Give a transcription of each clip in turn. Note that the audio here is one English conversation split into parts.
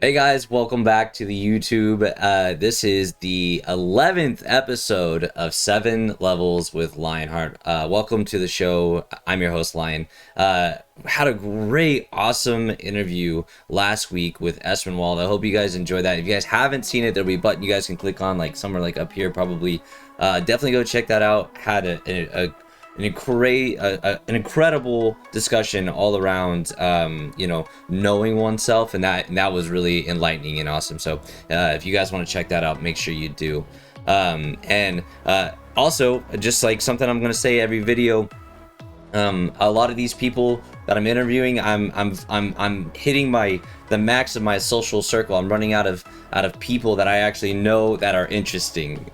Hey guys, welcome back to the YouTube. This is the 11th episode of 7 Levels with Lionheart. Welcome to the show. I'm your host, Lion. Had a great, awesome interview last week with Espenwald. I hope you guys enjoyed that. If you guys haven't seen it, there'll be a button you guys can click on, like somewhere like up here probably. Definitely go check that out. Had an incredible discussion all around knowing oneself, and that was really enlightening and awesome. So if you guys want to check that out, make sure you do. And also, just like something I'm going to say every video, a lot of these people that I'm interviewing, I'm hitting the max of my social circle. I'm running out of people that I actually know that are interesting.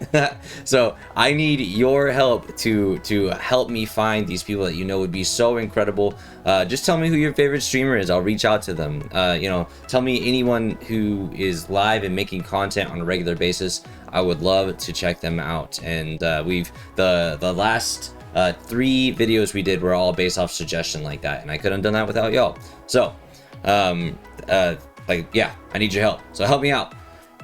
So I need your help to help me find these people that you know would be so incredible. Just tell me who your favorite streamer is. I'll reach out to them. Tell me anyone who is live and making content on a regular basis. I would love to check them out. And the last 3 videos we did were all based off suggestion like that, and I couldn't have done that without y'all. So I need your help, so help me out.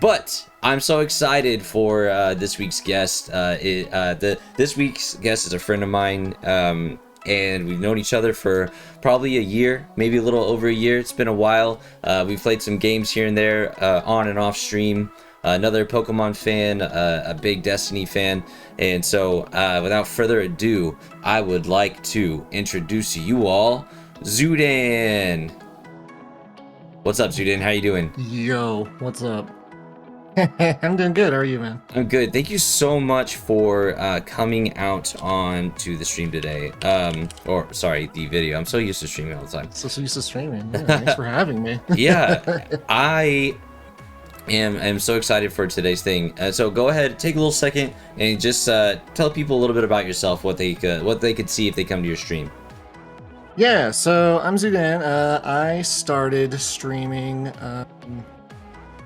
But I'm so excited for this week's guest. This week's guest is a friend of mine, and we've known each other for probably a year, maybe a little over a year. It's been a while. We've played some games here and there, on and off stream. Another Pokemon fan, a big Destiny fan, and so without further ado, I would like to introduce to you all Zudan. What's up, Zudan? How you doing? Yo, what's up? I'm doing good. How are you, man? I'm good. Thank you so much for coming out on to the stream today. Or sorry, the video. I'm so used to streaming all the time. So used to streaming. Yeah, thanks for having me. Yeah, I'm so excited for today's thing. So go ahead, take a little second, and just tell people a little bit about yourself, what they could see if they come to your stream. Yeah, so I'm Zudan. I started streaming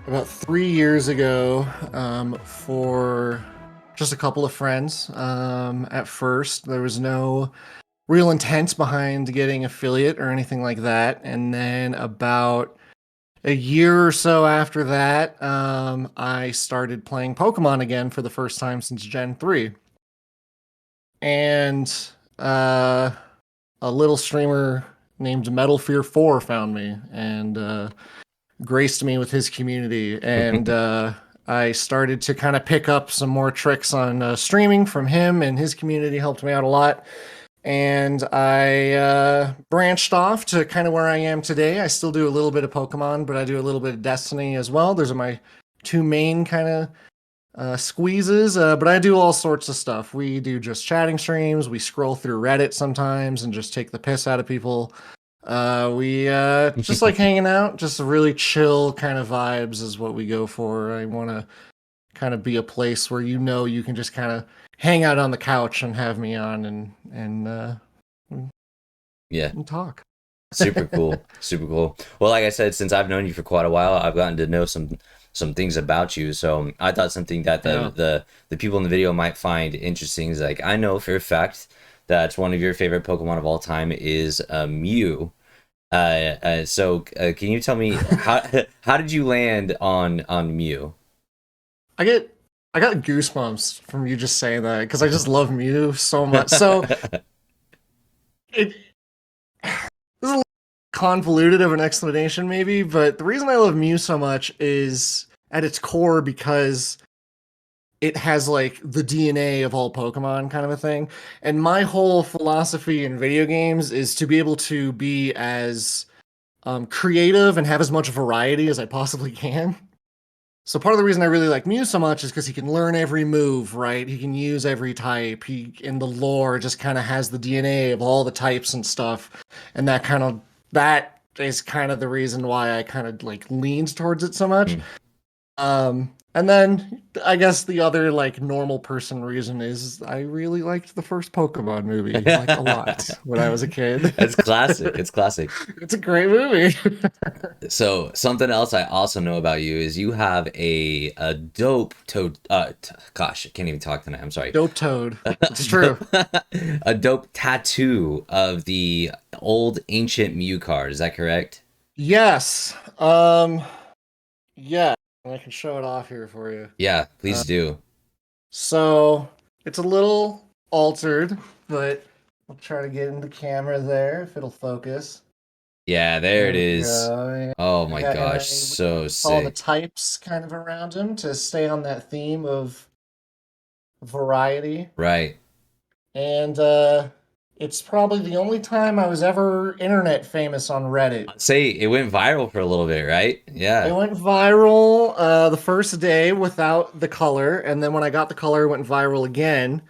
about 3 years ago for just a couple of friends. At first, there was no real intent behind getting affiliate or anything like that, and then about a year or so after that, I started playing Pokemon again for the first time since Gen 3. And a little streamer named Metal Fear 4 found me and graced me with his community. And I started to kind of pick up some more tricks on streaming from him, and his community helped me out a lot. And I branched off to kind of where I am today. I still do a little bit of Pokemon, but I do a little bit of Destiny as well. Those are my 2 main kind of squeezes, but I do all sorts of stuff. We do just chatting streams. We scroll through Reddit sometimes and just take the piss out of people. We just like hanging out, just really chill kind of vibes is what we go for. I want to kind of be a place where you can just kind of hang out on the couch and have me on and Yeah, and talk. super cool, super cool. Well, like I said, since I've known you for quite a while, I've gotten to know some things about you. So I thought something that the people in the video might find interesting is, like, I know for a fact that one of your favorite Pokemon of all time is Mew. So can you tell me how did you land on Mew? I got goosebumps from you just saying that because I just love Mew so much. So it this is a little convoluted of an explanation maybe, but the reason I love Mew so much is at its core because it has like the DNA of all Pokemon kind of a thing. And my whole philosophy in video games is to be able to be as creative and have as much variety as I possibly can. So part of the reason I really like Mew so much is because he can learn every move, right? He can use every type. He in the lore just kind of has the DNA of all the types and stuff, and that is kind of the reason why I kind of like leans towards it so much. And then I guess the other like normal person reason is I really liked the first Pokemon movie like a lot when I was a kid. That's classic. It's classic. It's a great movie. So something else I also know about you is you have a dope toad. Gosh, I can't even talk tonight. I'm sorry. Dope Toad. It's true. A dope tattoo of the old ancient Mew card. Is that correct? Yes. Yeah, I can show it off here for you. Yeah, Uh, please do. so it's a little altered, but I'll try to get in the camera there if it'll focus. Yeah, there it There we is. go. Yeah. Oh I my got, and gosh, I so all the sick. types kind of around him to stay on that theme of variety. Right. And it's probably the only time I was ever internet famous on Reddit. Say it went viral for a little bit, right? It Yeah. went viral the first day without the color, and then when I got the color, it went viral again.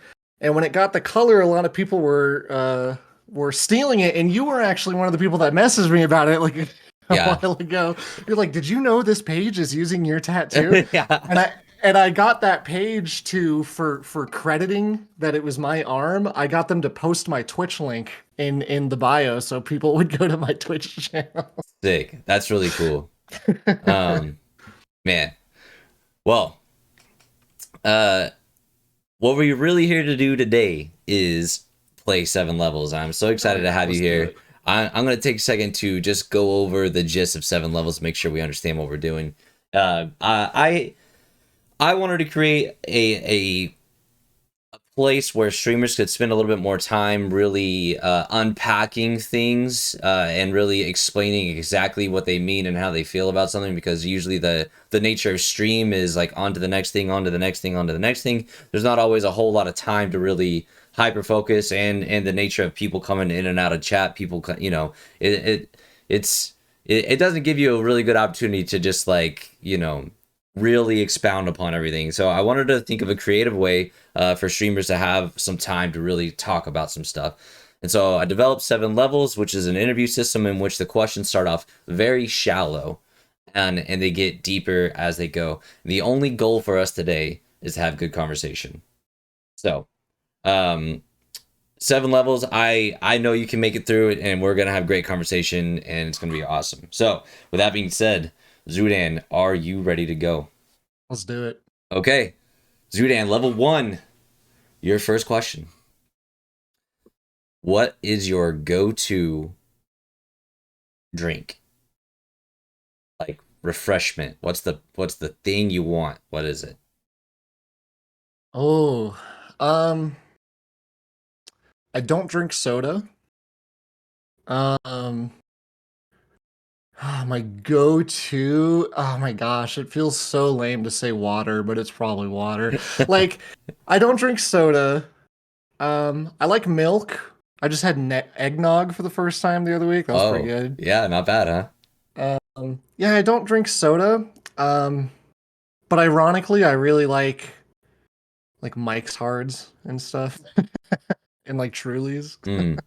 And when it got the color, a lot of people were stealing it, and you were actually one of the people that messaged me about it like a Yeah. while ago. You're like, "Did you know this page is using your tattoo?" And Yeah. I got that page to for crediting that it was my arm. I got them to post my Twitch link in the bio so people would go to my Twitch channel. Sick. That's really cool. Um, man. Well, uh, what we're really here to do today is play 7 levels. I'm so Oh excited to yeah, have you let's do here. it. I'm gonna take a second to just go over the gist of 7 levels, make sure we understand what we're doing. I wanted to create a place where streamers could spend a little bit more time really unpacking things and really explaining exactly what they mean and how they feel about something, because usually the nature of stream is like on to the next thing, on to the next thing, on to the next thing. There's not always a whole lot of time to really hyper focus, and the nature of people coming in and out of chat, people it, it it's it doesn't give you a really good opportunity to just like really expound upon everything. So I wanted to think of a creative way for streamers to have some time to really talk about some stuff. And so I developed 7 levels, which is an interview system in which the questions start off very shallow and they get deeper as they go. The only goal for us today is to have good conversation. So, um, 7 levels. I know you can make it through it, and we're gonna have great conversation, and it's gonna be awesome. So, with that being said, Zudan, are you ready to go? Let's do it. Okay, Zudan, level 1. Your first question. What is your go-to drink? Like refreshment. What's the thing you want? What is it? Oh, um, I don't drink soda. Um, my go-to, oh my gosh, it feels so lame to say water, but it's probably water. Like, I don't drink soda. I like milk. I just had eggnog for the first time the other week. That was pretty Oh, good. yeah, not bad, huh? Yeah, I don't drink soda. Um, but ironically, I really like Mike's Hards and stuff, and like Trulies. Mm.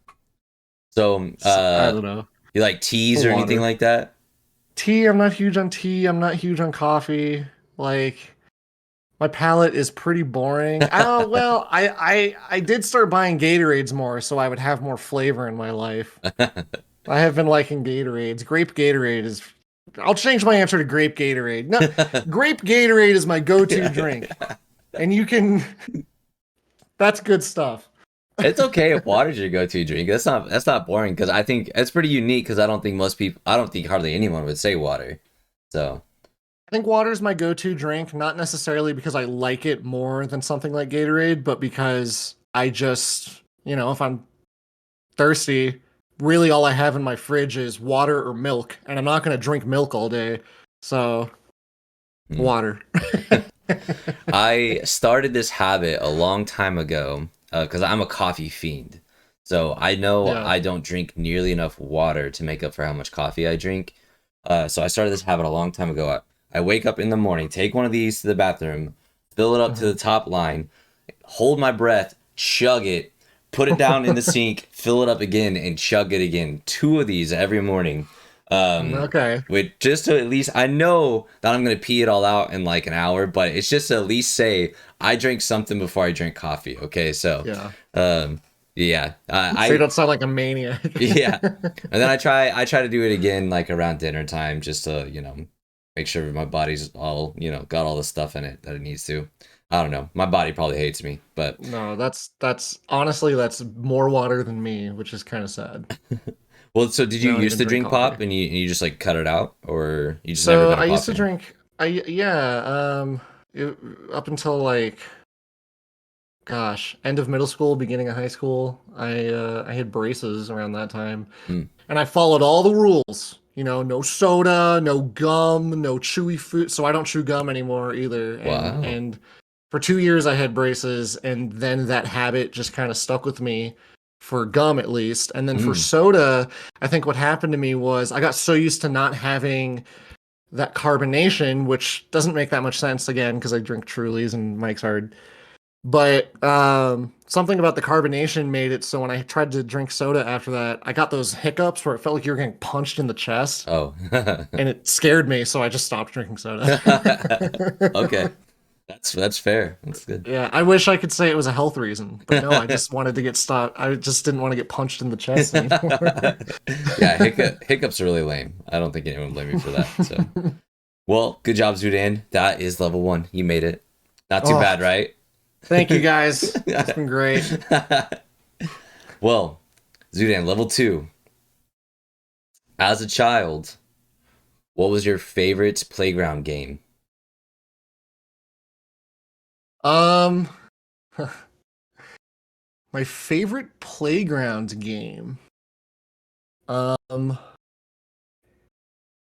So, So, I don't know. you like teas Or or anything water. like that? Tea, I'm not huge on tea. I'm not huge on coffee. Like my palate is pretty boring. Oh well, I did start buying Gatorades more, so I would have more flavor in my life. I have been liking Gatorades. Grape Gatorade is. I'll change my answer to grape Gatorade. No, grape Gatorade is my go-to drink, and you can. That's good stuff. It's okay if water's your go-to drink. That's not boring, because I think it's pretty unique, because I don't think hardly anyone would say water. So, I think water is my go-to drink, not necessarily because I like it more than something like Gatorade, but because I just, if I'm thirsty, really all I have in my fridge is water or milk, and I'm not going to drink milk all day. So, mm. water. I started this habit a long time ago because I'm a coffee fiend. So I know Yeah. I don't drink nearly enough water to make up for how much coffee I drink. So I started this habit a long time ago. I wake up in the morning, take one of these to the bathroom, fill it up to the Mhm. top line, hold my breath, chug it, put it down in the sink, fill it up again, and chug it again. 2 of these every morning. Okay. With just to at least, I know that I'm gonna pee it all out in like an hour, but it's just to at least say I drank something before I drank coffee. Okay, so, Yeah. um, yeah, So you I don't sound like a maniac. yeah, and then I try to do it again like around dinner time, just to make sure my body's all got all the stuff in it that it needs to. I don't know. My body probably hates me, but No, that's honestly that's more water than me, which is kind of sad. well, so did I you don't used even to drink drink coffee. pop and you just like cut it out, or you just never So been a I pop used to fan? drink yeah, it, up until like, gosh, end of middle school, beginning of high school, I had braces around that time, Mm. and I followed all the rules. You know, no soda, no gum, no chewy food. So I don't chew gum anymore either. Wow. And for 2 years I had braces, and then that habit just kind of stuck with me for gum at least. And then for Mm. soda, I think what happened to me was I got so used to not having that carbonation, which doesn't make that much sense again because I drink Trulies and Mike's Hard. But something about the carbonation made it so when I tried to drink soda after that, I got those hiccups where it felt like you were getting punched in the chest, Oh. and it scared me, so I just stopped drinking soda. Okay. That's fair. That's good. Yeah, I wish I could say it was a health reason, but no, I just wanted to get stopped. I just didn't want to get punched in the chest anymore. Yeah, hiccups are really lame. I don't think anyone would blame me for that. So, well, good job, Zudan. That is level one. You made it. Not too Oh, bad, right? thank you guys. It's been great. Well, Zudan, level two. As a child, what was your favorite playground game? Um, my favorite playground game. Um,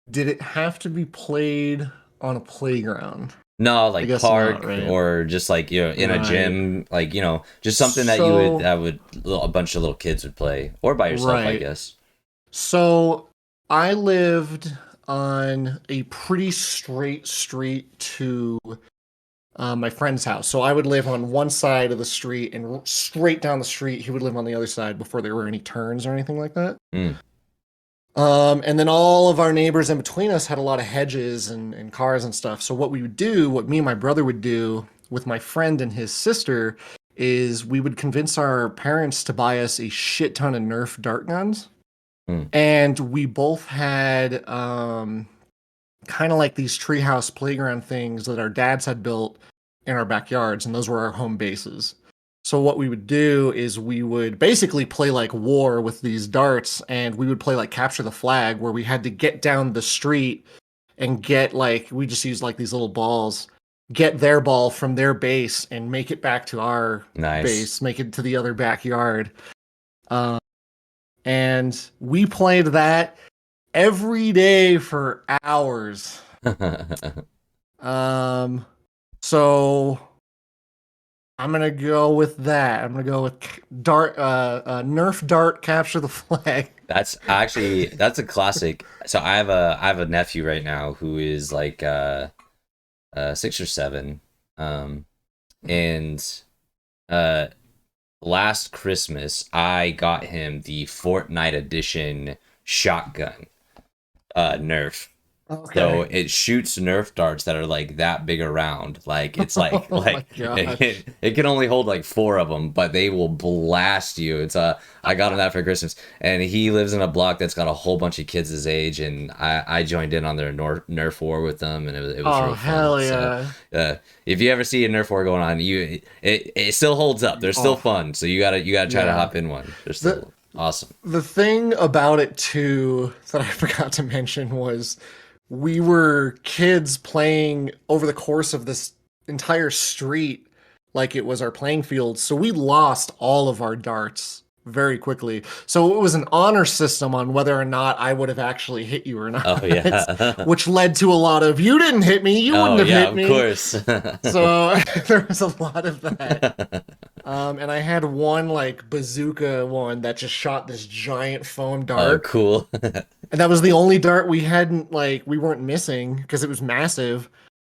did it have to be played on a playground? No, I like guess not, park right? or just like in a Right. gym, like just something that you would So, that would a bunch of little kids would play or by yourself, I right. guess. So, I lived on a pretty straight street to my friend's house. So, I would live on one side of the street, and straight down the street, he would live on the other side before there were any turns or anything like that. Mm. And then all of our neighbors in between us had a lot of hedges and cars and stuff. So what we would do, what me and my brother would do with my friend and his sister, is we would convince our parents to buy us a shit ton of Nerf dart guns. Mm. And we both had kind of like these treehouse playground things that our dads had built in our backyards, and those were our home bases. So what we would do is we would basically play like war with these darts, and we would play like capture the flag, where we had to get down the street and get like we just used like these little balls, get their ball from their base and make it back to our Nice. base, make it to the other backyard. Um, and we played that every day for hours. Um, so I'm gonna go with that. I'm gonna go with dart, Nerf dart, capture the flag. That's a classic. So I have a nephew right now who is like 6 or 7, um, and uh last Christmas I got him the Fortnite edition shotgun Nerf. So Okay. it shoots Nerf darts that are like that big around. Like it's like Oh my like gosh. it can only hold like 4 of them, but they will blast you. It's I got him that for Christmas, and he lives in a block that's got a whole bunch of kids his age, and I joined in on their Nerf war with them, and it was Oh real fun. hell So yeah. if you ever see a Nerf war going on, it still holds up. They're still Oh fun. So you gotta try to yeah. hop in one. They're The still awesome. the thing about it too that I forgot to mention was we were kids playing over the course of this entire street like it was our playing field. So we lost all of our darts very quickly. So it was an honor system on whether or not I would have actually hit you or not, Oh yeah. which led to a lot of you didn't hit me, you Oh wouldn't have yeah. hit Of me. course. So there was a lot of that. And I had one like bazooka one that just shot this giant foam Oh, dart. cool. And that was the only dart we hadn't like we weren't missing because it was massive.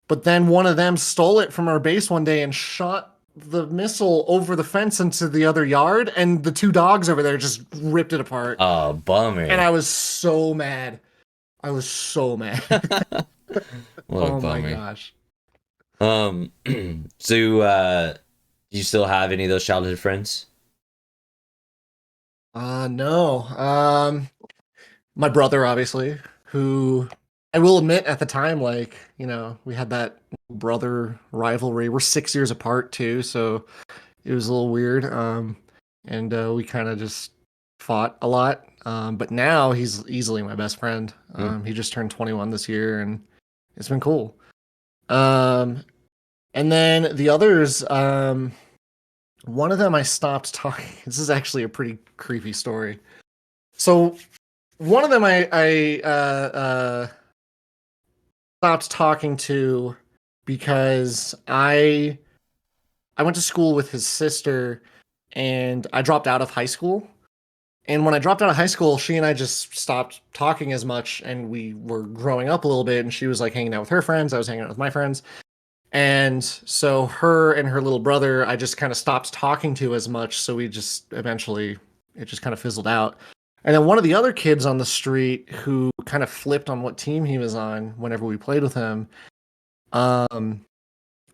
But then one of them stole it from our base one day and shot the missile over the fence into the other yard, and the two dogs over there just ripped it apart. Oh, And bummer. I was so mad. I was so mad. What a Oh my bummer. gosh. Um, so do you still have any of those childhood friends? No. My brother, obviously, who I will admit at the time, like, we had that brother rivalry. We're 6 years apart too, so it was a little weird. And we kind of just fought a lot. But now he's easily my best friend. Hmm. He just turned 21 this year, and it's been cool. Um, and then the others, one of them I stopped talking. This is actually a pretty creepy story. So one of them I stopped talking to because I went to school with his sister and I dropped out of high school. And when I dropped out of high school, she and I just stopped talking as much and we were growing up a little bit and she was like hanging out with her friends, I was hanging out with my friends. And so her and her little brother, I just kind of stopped talking to as much. So we just eventually, it just kind of fizzled out. And then one of the other kids on the street who kind of flipped on what team he was on whenever we played with him, um,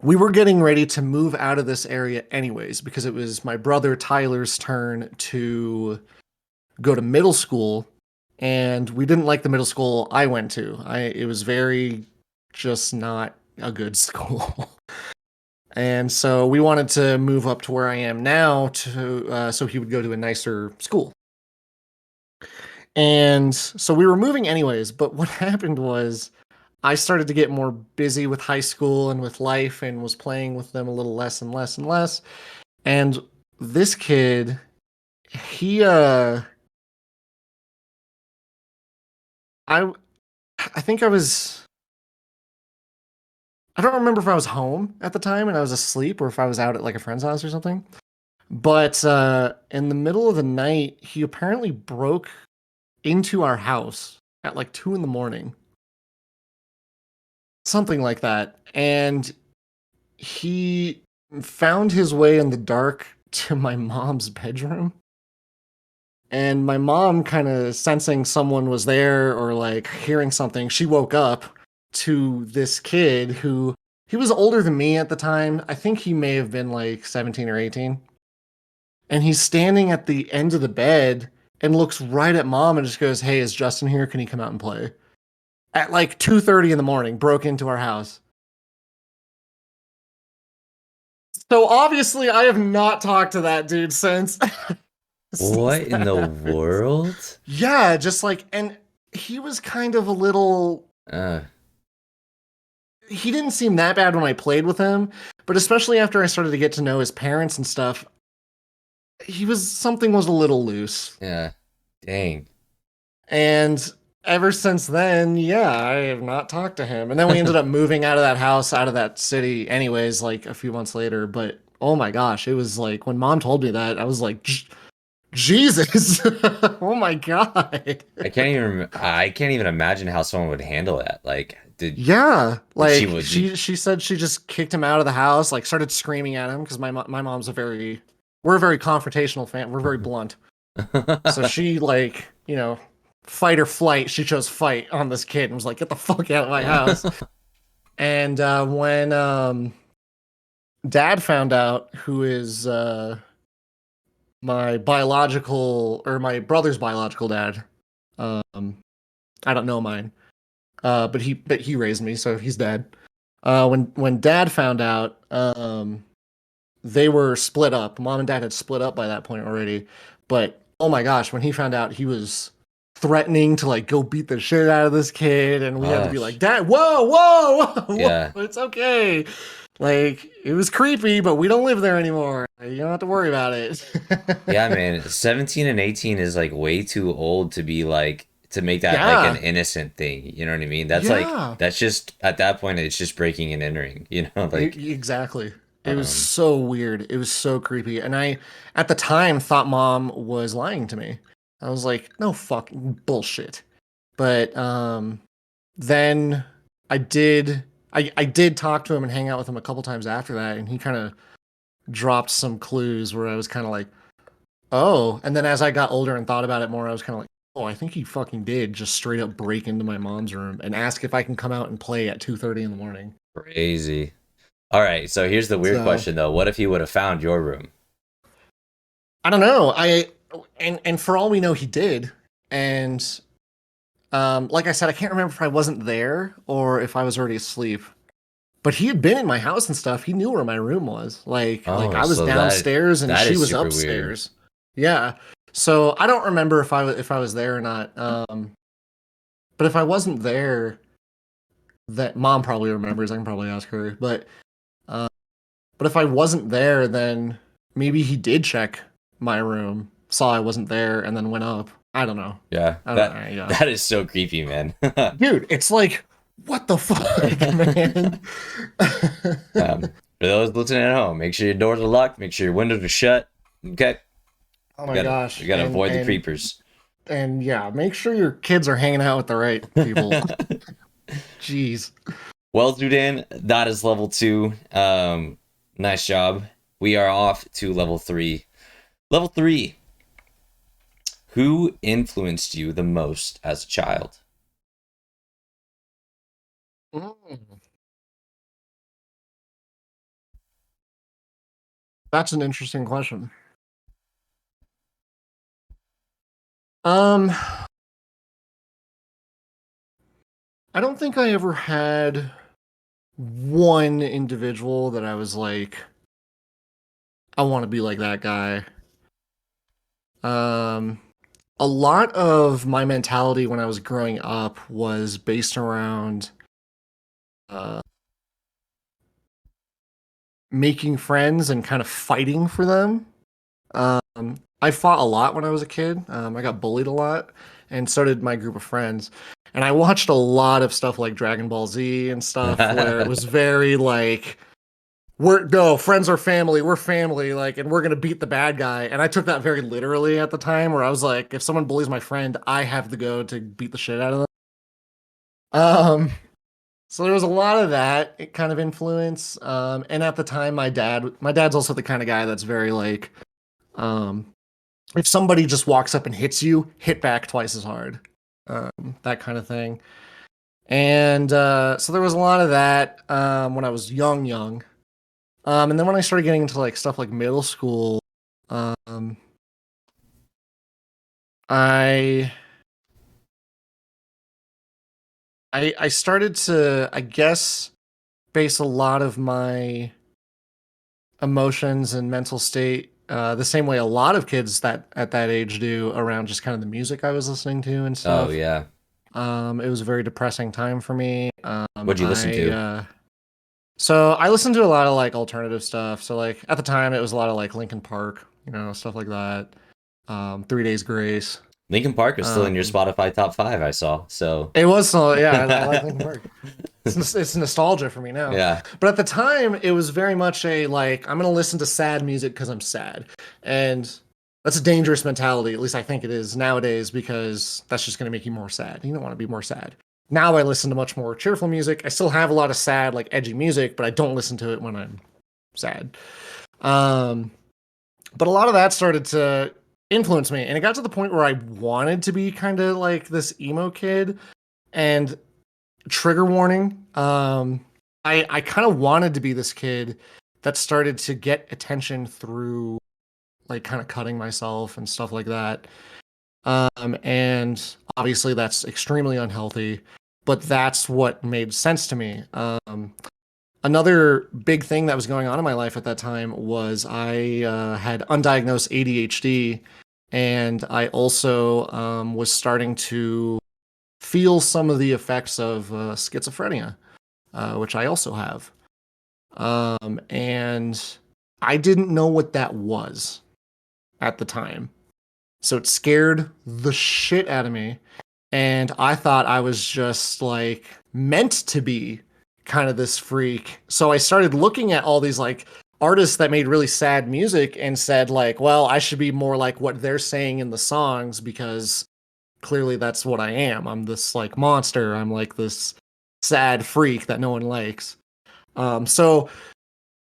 we were getting ready to move out of this area anyways, because it was my brother Tyler's turn to go to middle school. And we didn't like the middle school I went to. It was very just not a good school. And so we wanted to move up to where I am now to so he would go to a nicer school. And so we were moving anyways, but what happened was I started to get more busy with high school and with life and was playing with them a little less and less and less. And this kid, he I I think I don't remember if I was home at the time and I was asleep or if I was out at like a friend's house or something. But in the middle of the night, he apparently broke into our house at like 2 in the morning, something like that. And he found his way in the dark to my mom's bedroom. And my mom, kind of sensing someone was there or like hearing something, she woke up to this kid who he was older than me at the time. I think he may have been like 17 or 18. And he's standing at the end of the bed and looks right at mom and just goes, "Hey, is Justin here? Can he come out and play?" At like 2:30 in the morning, broke into our house. So obviously I have not talked to that dude since since What in that the happened. world? Yeah, just like, and he was kind of a little, Uh, he didn't seem that bad when I played with him, but especially after I started to get to know his parents and stuff, he was, something was a little loose. yeah. Dang. And ever since then, yeah, I have not talked to him. And then we ended up moving out of that house, out of that city, anyways, like a few months later. But oh my gosh, it was like when mom told me that, I was like, Jesus, oh my God. I can't even imagine how someone would handle that. Like, Yeah, did she like would you she said she just kicked him out of the house, like started screaming at him because my mom's a very, we're a very confrontational fan. We're very blunt. So she, like, fight or flight. She chose fight on this kid and was like, "Get the fuck out of my house." And when Dad found out, who is my biological, or my brother's biological dad, um, I don't know mine, but he raised me, so he's dad. When Dad found out, they were split up. Mom and Dad had split up by that point already. But oh my gosh, when he found out, he was threatening to like go beat the shit out of this kid, and we had to be like, Gosh. "Dad, whoa, whoa, whoa, Yeah. whoa, it's okay." Like, it was creepy, but we don't live there anymore. You don't have to worry about it. Yeah, man. 17 and 18 is like way too old to be like to make that like an Yeah, innocent thing. You know what I mean? That's like yeah. that's just at that point it's just breaking and entering, you know? Like Exactly. It was um so weird. It was so creepy. And I, at the time, thought mom was lying to me. I was like, no fucking bullshit. But then I did talk to him and hang out with him a couple times after that, and he kind of dropped some clues where I was kind of like, oh. And then as I got older and thought about it more, I was kind of like, oh, I think he fucking did just straight up break into my mom's room and ask if I can come out and play at 2:30 in the morning. crazy. All right, so here's the weird So question though. What if he would have found your room? I don't know. And for all we know, he did. And like I said, I can't remember if I wasn't there or if I was already asleep. But he had been in my house and stuff. He knew where my room was. Like Oh, I was so downstairs and that she is was super weird. upstairs. Yeah. So I don't remember if I was there or not. But if I wasn't there, that mom probably remembers. I can probably ask her. Uh, but if I wasn't there, then maybe he did check my room, saw I wasn't there, and then went up. I don't know. Yeah, I don't that know. Yeah, that is so creepy, man. dude, it's like, what the fuck, man? For those listening at home, make sure your doors are locked, make sure your windows are shut. Okay, Oh we my gotta gosh. we gotta avoid the creepers. And yeah, make sure your kids are hanging out with the right people. Jeez. Well, Zudan, that is level 2. Nice job. We are off to level 3. Level 3. Who influenced you the most as a child? Mm, that's an interesting question. Um, I don't think I ever had one individual that I was like, I want to be like that guy. Um, a lot of my mentality when I was growing up was based around uh, making friends and kind of fighting for them. I fought a lot when I was a kid. I got bullied a lot, and so did my group of friends. And I watched a lot of stuff like Dragon Ball Z and stuff where it was very like, we're no friends are family, we're family, like, and we're gonna beat the bad guy. And I took that very literally at the time, where I was like, if someone bullies my friend, I have to go to beat the shit out of them. Um, so there was a lot of that kind of influence. And at the time, my dad's also the kind of guy that's very like, um, if somebody just walks up and hits you, hit back twice as hard, that kind of thing. And so there was a lot of that when I was young. And then when I started getting into like stuff like middle school, um, I I started to, I guess, base a lot of my emotions and mental state the same way a lot of kids that at that age do around just kind of the music I was listening to and Oh stuff. yeah. It was a very depressing time for me. What'd you listen to? So I listened to a lot of like alternative stuff. So like at the time it was a lot of like Linkin Park, stuff like that. 3 Days Grace. Linkin Park is still in your Um, Spotify top 5, I saw. So it was so yeah, I like Linkin Park. It's nostalgia for me now. yeah. But at the time, it was very much a like, I'm gonna listen to sad music because I'm sad, and that's a dangerous mentality. At least I think it is nowadays because that's just gonna make you more sad. You don't want to be more sad. Now I listen to much more cheerful music. I still have a lot of sad, like edgy music, but I don't listen to it when I'm sad. Um, but a lot of that started to influence me, and it got to the point where I wanted to be kind of like this emo kid, and trigger warning. I kind of wanted to be this kid that started to get attention through like kind of cutting myself and stuff like that. And obviously that's extremely unhealthy, but that's what made sense to me. Another big thing that was going on in my life at that time was I had undiagnosed ADHD, and I also was starting to feel some of the effects of schizophrenia, which I also have. And I didn't know what that was at the time. So it scared the shit out of me. And I thought I was just like meant to be kind of this freak. So I started looking at all these like artists that made really sad music and said, like, well, I should be more like what they're saying in the songs because clearly that's what I am. I'm this like monster. I'm like this sad freak that no one likes. So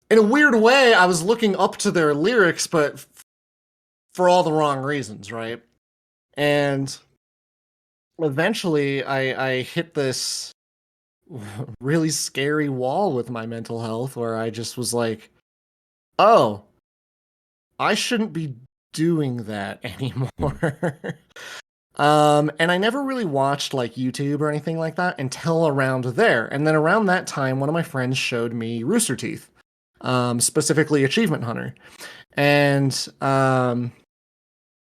in a weird way, I was looking up to their lyrics, but for all the wrong reasons, right? And eventually, I hit this really scary wall with my mental health where I just was like, oh, I shouldn't be doing that anymore. And I never really watched like YouTube or anything like that until around there. And then around that time, one of my friends showed me Rooster Teeth, specifically Achievement Hunter. And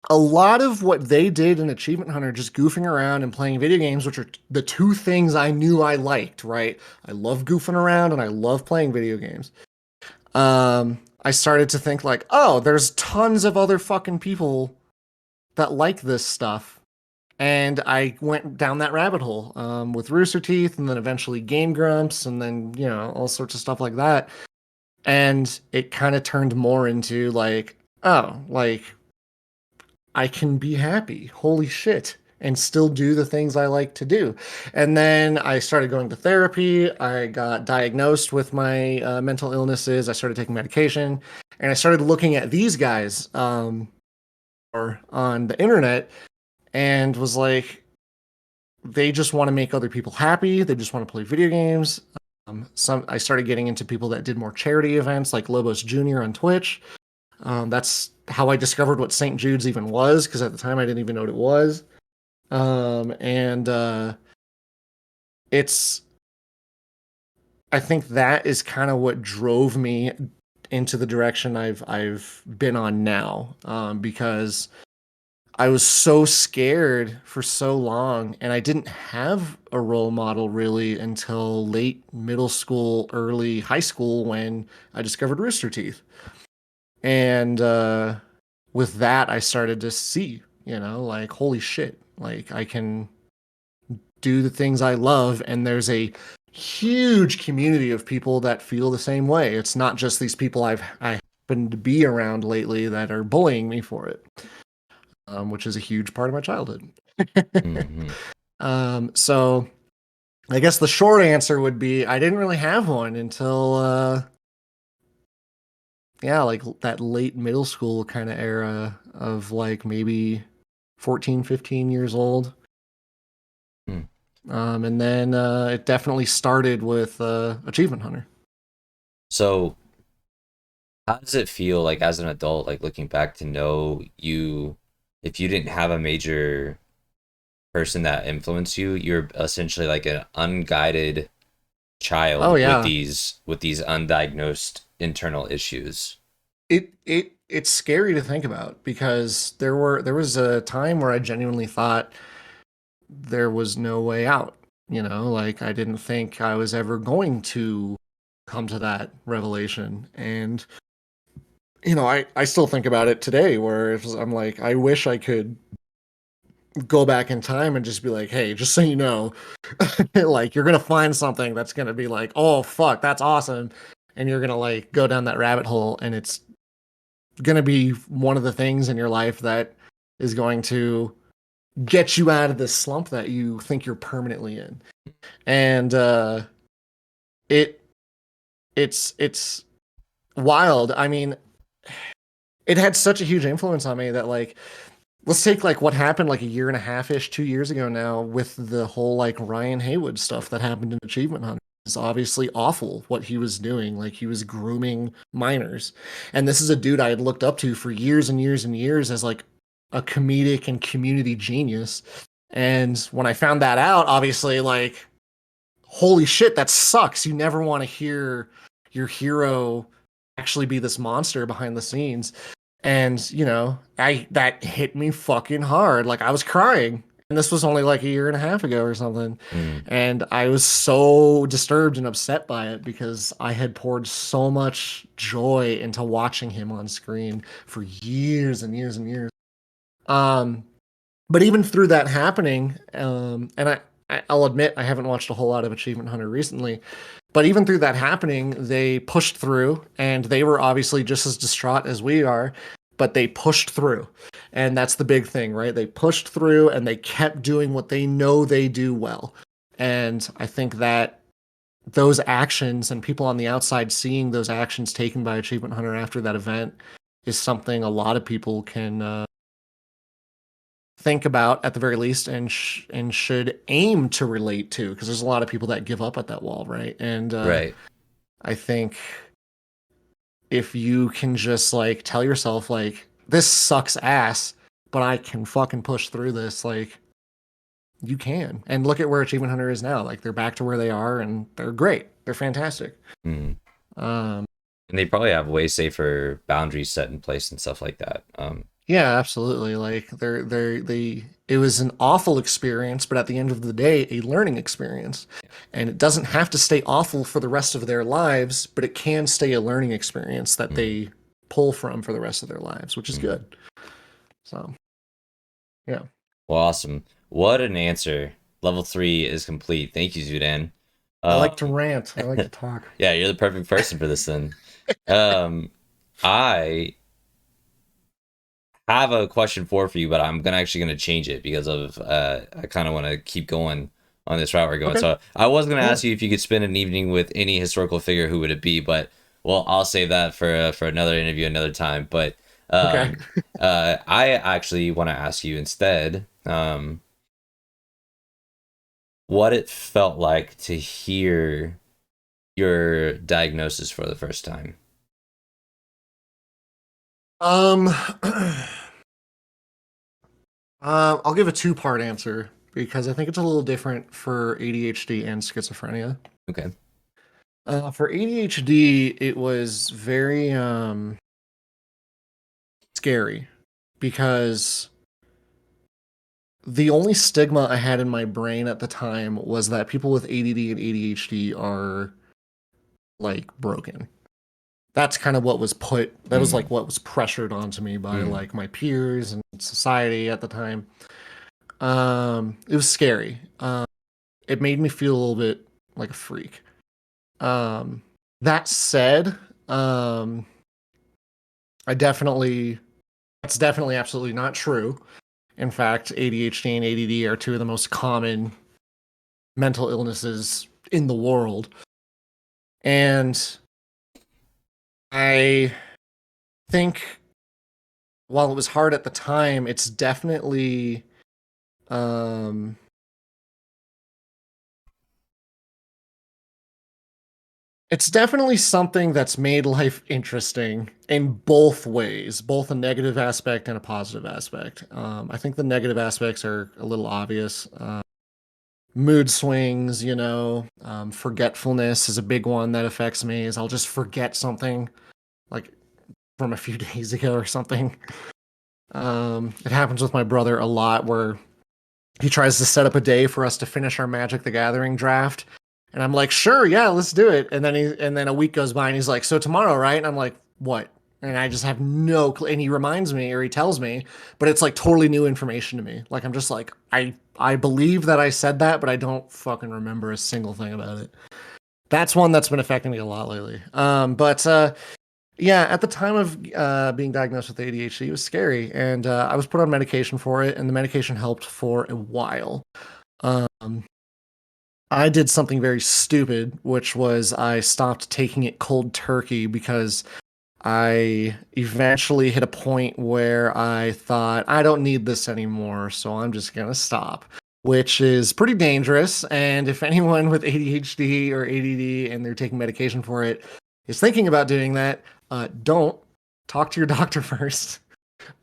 a lot of what they did in Achievement Hunter, just goofing around and playing video games, which are the two things I knew I liked, right? I love goofing around and I love playing video games. I started to think like, oh, there's tons of other fucking people that like this stuff. And I went down that rabbit hole with Rooster Teeth and then eventually Game Grumps and then, all sorts of stuff like that. And it kind of turned more into like, oh, like I can be happy. Holy shit. And still do the things I like to do. And then I started going to therapy. I got diagnosed with my mental illnesses. I started taking medication. And I started looking at these guys or on the internet and was like, they just want to make other people happy. They just want to play video games. I started getting into people that did more charity events like Lobos Jr. on Twitch. That's how I discovered what St. Jude's even was, because at the time I didn't even know what it was. And it's, I think that is kind of what drove me into the direction I've been on now, because I was so scared for so long, and I didn't have a role model really until late middle school, early high school when I discovered Rooster Teeth. And with that, I started to see, like, holy shit, like I can do the things I love, and there's a huge community of people that feel the same way. It's not just these people I happened to be around lately that are bullying me for it, which is a huge part of my childhood. Mm-hmm. So I guess the short answer would be I didn't really have one until yeah, like that late middle school kind of era of like maybe 14, 15 years old. Mm. And then it definitely started with Achievement Hunter. So how does it feel like as an adult, like looking back to know you, if you didn't have a major person that influenced you, you're essentially like an unguided Oh child yeah, with these undiagnosed internal issues. it's scary to think about because there was a time where I genuinely thought there was no way out. Like I didn't think I was ever going to come to that revelation. And I still think about it today where I'm like, I wish I could go back in time and just be like, hey, just so you know, like you're gonna find something that's gonna be like, oh fuck, that's awesome. And you're gonna like go down that rabbit hole and it's gonna be one of the things in your life that is going to get you out of this slump that you think you're permanently in. And it it's wild. I mean, it had such a huge influence on me that like let's take like what happened like a year and a half ish, 2 years ago now with the whole like Ryan Haywood stuff that happened in Achievement Hunter. It's obviously awful what he was doing. Like he was grooming minors. And this is a dude I had looked up to for years and years and years as like a comedic and community genius. And when I found that out, obviously like holy shit, that sucks. You never want to hear your hero actually be this monster behind the scenes. And, I that hit me fucking hard. Like I was crying. And this was only like a year and a half ago or something. Mm. And I was so disturbed and upset by it because I had poured so much joy into watching him on screen for years and years and years. Um, but even through that happening, and I'll admit I haven't watched a whole lot of Achievement Hunter recently, but even through that happening, they pushed through, and they were obviously just as distraught as we are, but they pushed through, and that's the big thing, right? They pushed through, and they kept doing what they know they do well, and I think that those actions and people on the outside seeing those actions taken by Achievement Hunter after that event is something a lot of people can think about at the very least and should aim to relate to because there's a lot of people that give up at that wall, right? And Right. I think if you can just like tell yourself like this sucks ass, but I can fucking push through this, like you can. And look at where Achievement Hunter is now. Like they're back to where they are and they're great. They're fantastic. Mm. Um And they probably have way safer boundaries set in place and stuff like that. Yeah, absolutely. Like it was an awful experience, but at the end of the day, a learning experience. And it doesn't have to stay awful for the rest of their lives, but it can stay a learning experience that Mm, they pull from for the rest of their lives, which is mm. good. So, yeah. Well, awesome. What an answer. Level 3 is complete. Thank you, Zudan. I like to Um, rant. I like to talk. yeah, you're the perfect person for this then. Um, I have a question for you, but I'm actually gonna change it because of I kind of want to keep going on this route we're going. Okay. So I was gonna Yeah. ask you if you could spend an evening with any historical figure, who would it be? But well, I'll save that for another interview another time. But Okay. I actually want to ask you instead, what it felt like to hear your diagnosis for the first time. Um, I'll give a two-part answer because I think it's a little different for ADHD and schizophrenia. Okay. For ADHD, it was very scary because the only stigma I had in my brain at the time was that people with ADD and ADHD are like broken. That's kind of what was that was like Mm, what was pressured onto me by mm, like my peers and society at the time. It was scary. It made me feel a little bit like a freak. Um, that said, um, I definitely, that's definitely absolutely not true. In fact, ADHD and ADD are two of the most common mental illnesses in the world. And I think while it was hard at the time, um, it's definitely something that's made life interesting in both ways, both a negative aspect and a positive aspect. I think the negative aspects are a little obvious. Mood swings, forgetfulness is a big one that affects me. Is I'll just forget something like from a few days ago or something. It happens with my brother a lot where he tries to set up a day for us to finish our Magic the Gathering draft. And I'm like, sure, yeah, let's do it. And then a week goes by and he's like, so tomorrow, right? And I'm like, what? And I just have no clue. And he reminds me or he tells me, but it's like totally new information to me. Like I'm just like, I believe that I said that, but I don't fucking remember a single thing about it. That's one that's been affecting me a lot lately. But yeah, at the time of being diagnosed with ADHD, it was scary, and I was put on medication for it, and the medication helped for a while. Um, I did something very stupid, which was I stopped taking it cold turkey because I eventually hit a point where I thought, I don't need this anymore, so I'm just gonna stop, which is pretty dangerous. And if anyone with ADHD or ADD and they're taking medication for it is thinking about doing that, don't talk to your doctor first.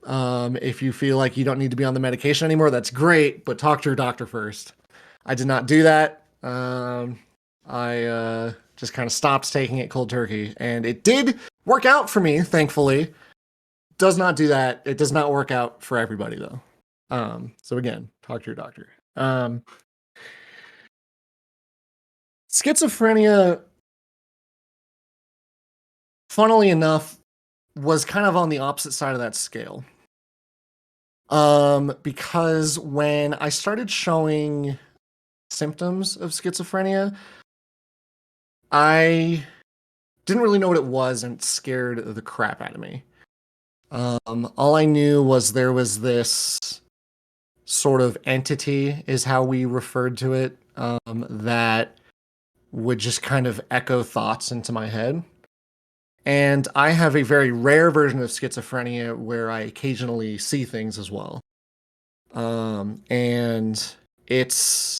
If you feel like you don't need to be on the medication anymore, that's great, but talk to your doctor first. I did not do that. I just kind of stopped taking it cold turkey, and it did work out for me, thankfully. Does not do that. It does not work out for everybody, though. So again, talk to your doctor. Schizophrenia, funnily enough, was kind of on the opposite side of that scale. Because when I started showing symptoms of schizophrenia, I didn't really know what it was and it scared the crap out of me. All I knew was there was this sort of entity, is how we referred to it, that would just kind of echo thoughts into my head. And I have a very rare version of schizophrenia where I occasionally see things as well. And it's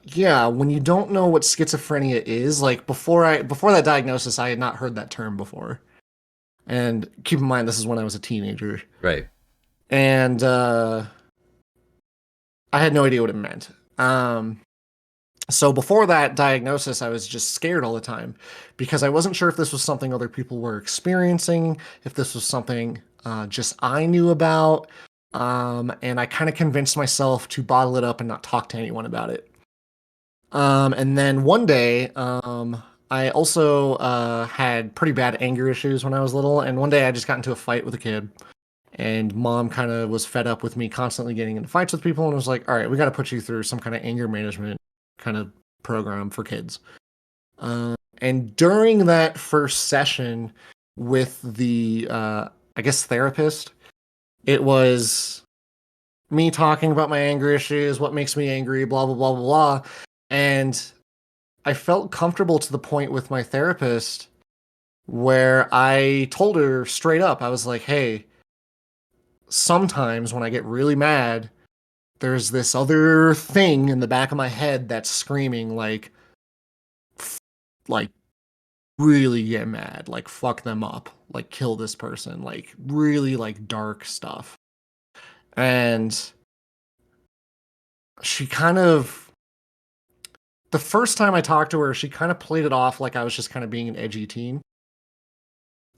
yeah, when you don't know what schizophrenia is, like before that diagnosis, I had not heard that term before. And keep in mind, this is when I was a teenager, right. and I had no idea what it meant. Um, So before that diagnosis, I was just scared all the time because I wasn't sure if this was something other people were experiencing, if this was something just I knew about. And I kind of convinced myself to bottle it up and not talk to anyone about it. And then one day, I also had pretty bad anger issues when I was little. And one day I just got into a fight with a kid. And mom kind of was fed up with me constantly getting into fights with people and was like, all right, we got to put you through some kind of anger management kind of program for kids. And during that first session with the, I guess, therapist, it was me talking about my anger issues, what makes me angry, blah, blah, blah, blah, blah. And I felt comfortable to the point with my therapist where I told her straight up, I was like, hey, sometimes when I get really mad, there's this other thing in the back of my head that's screaming like really get mad, like fuck them up, like kill this person, like really like dark stuff. And she kind of the first time I talked to her, she kind of played it off like I was just kind of being an edgy teen.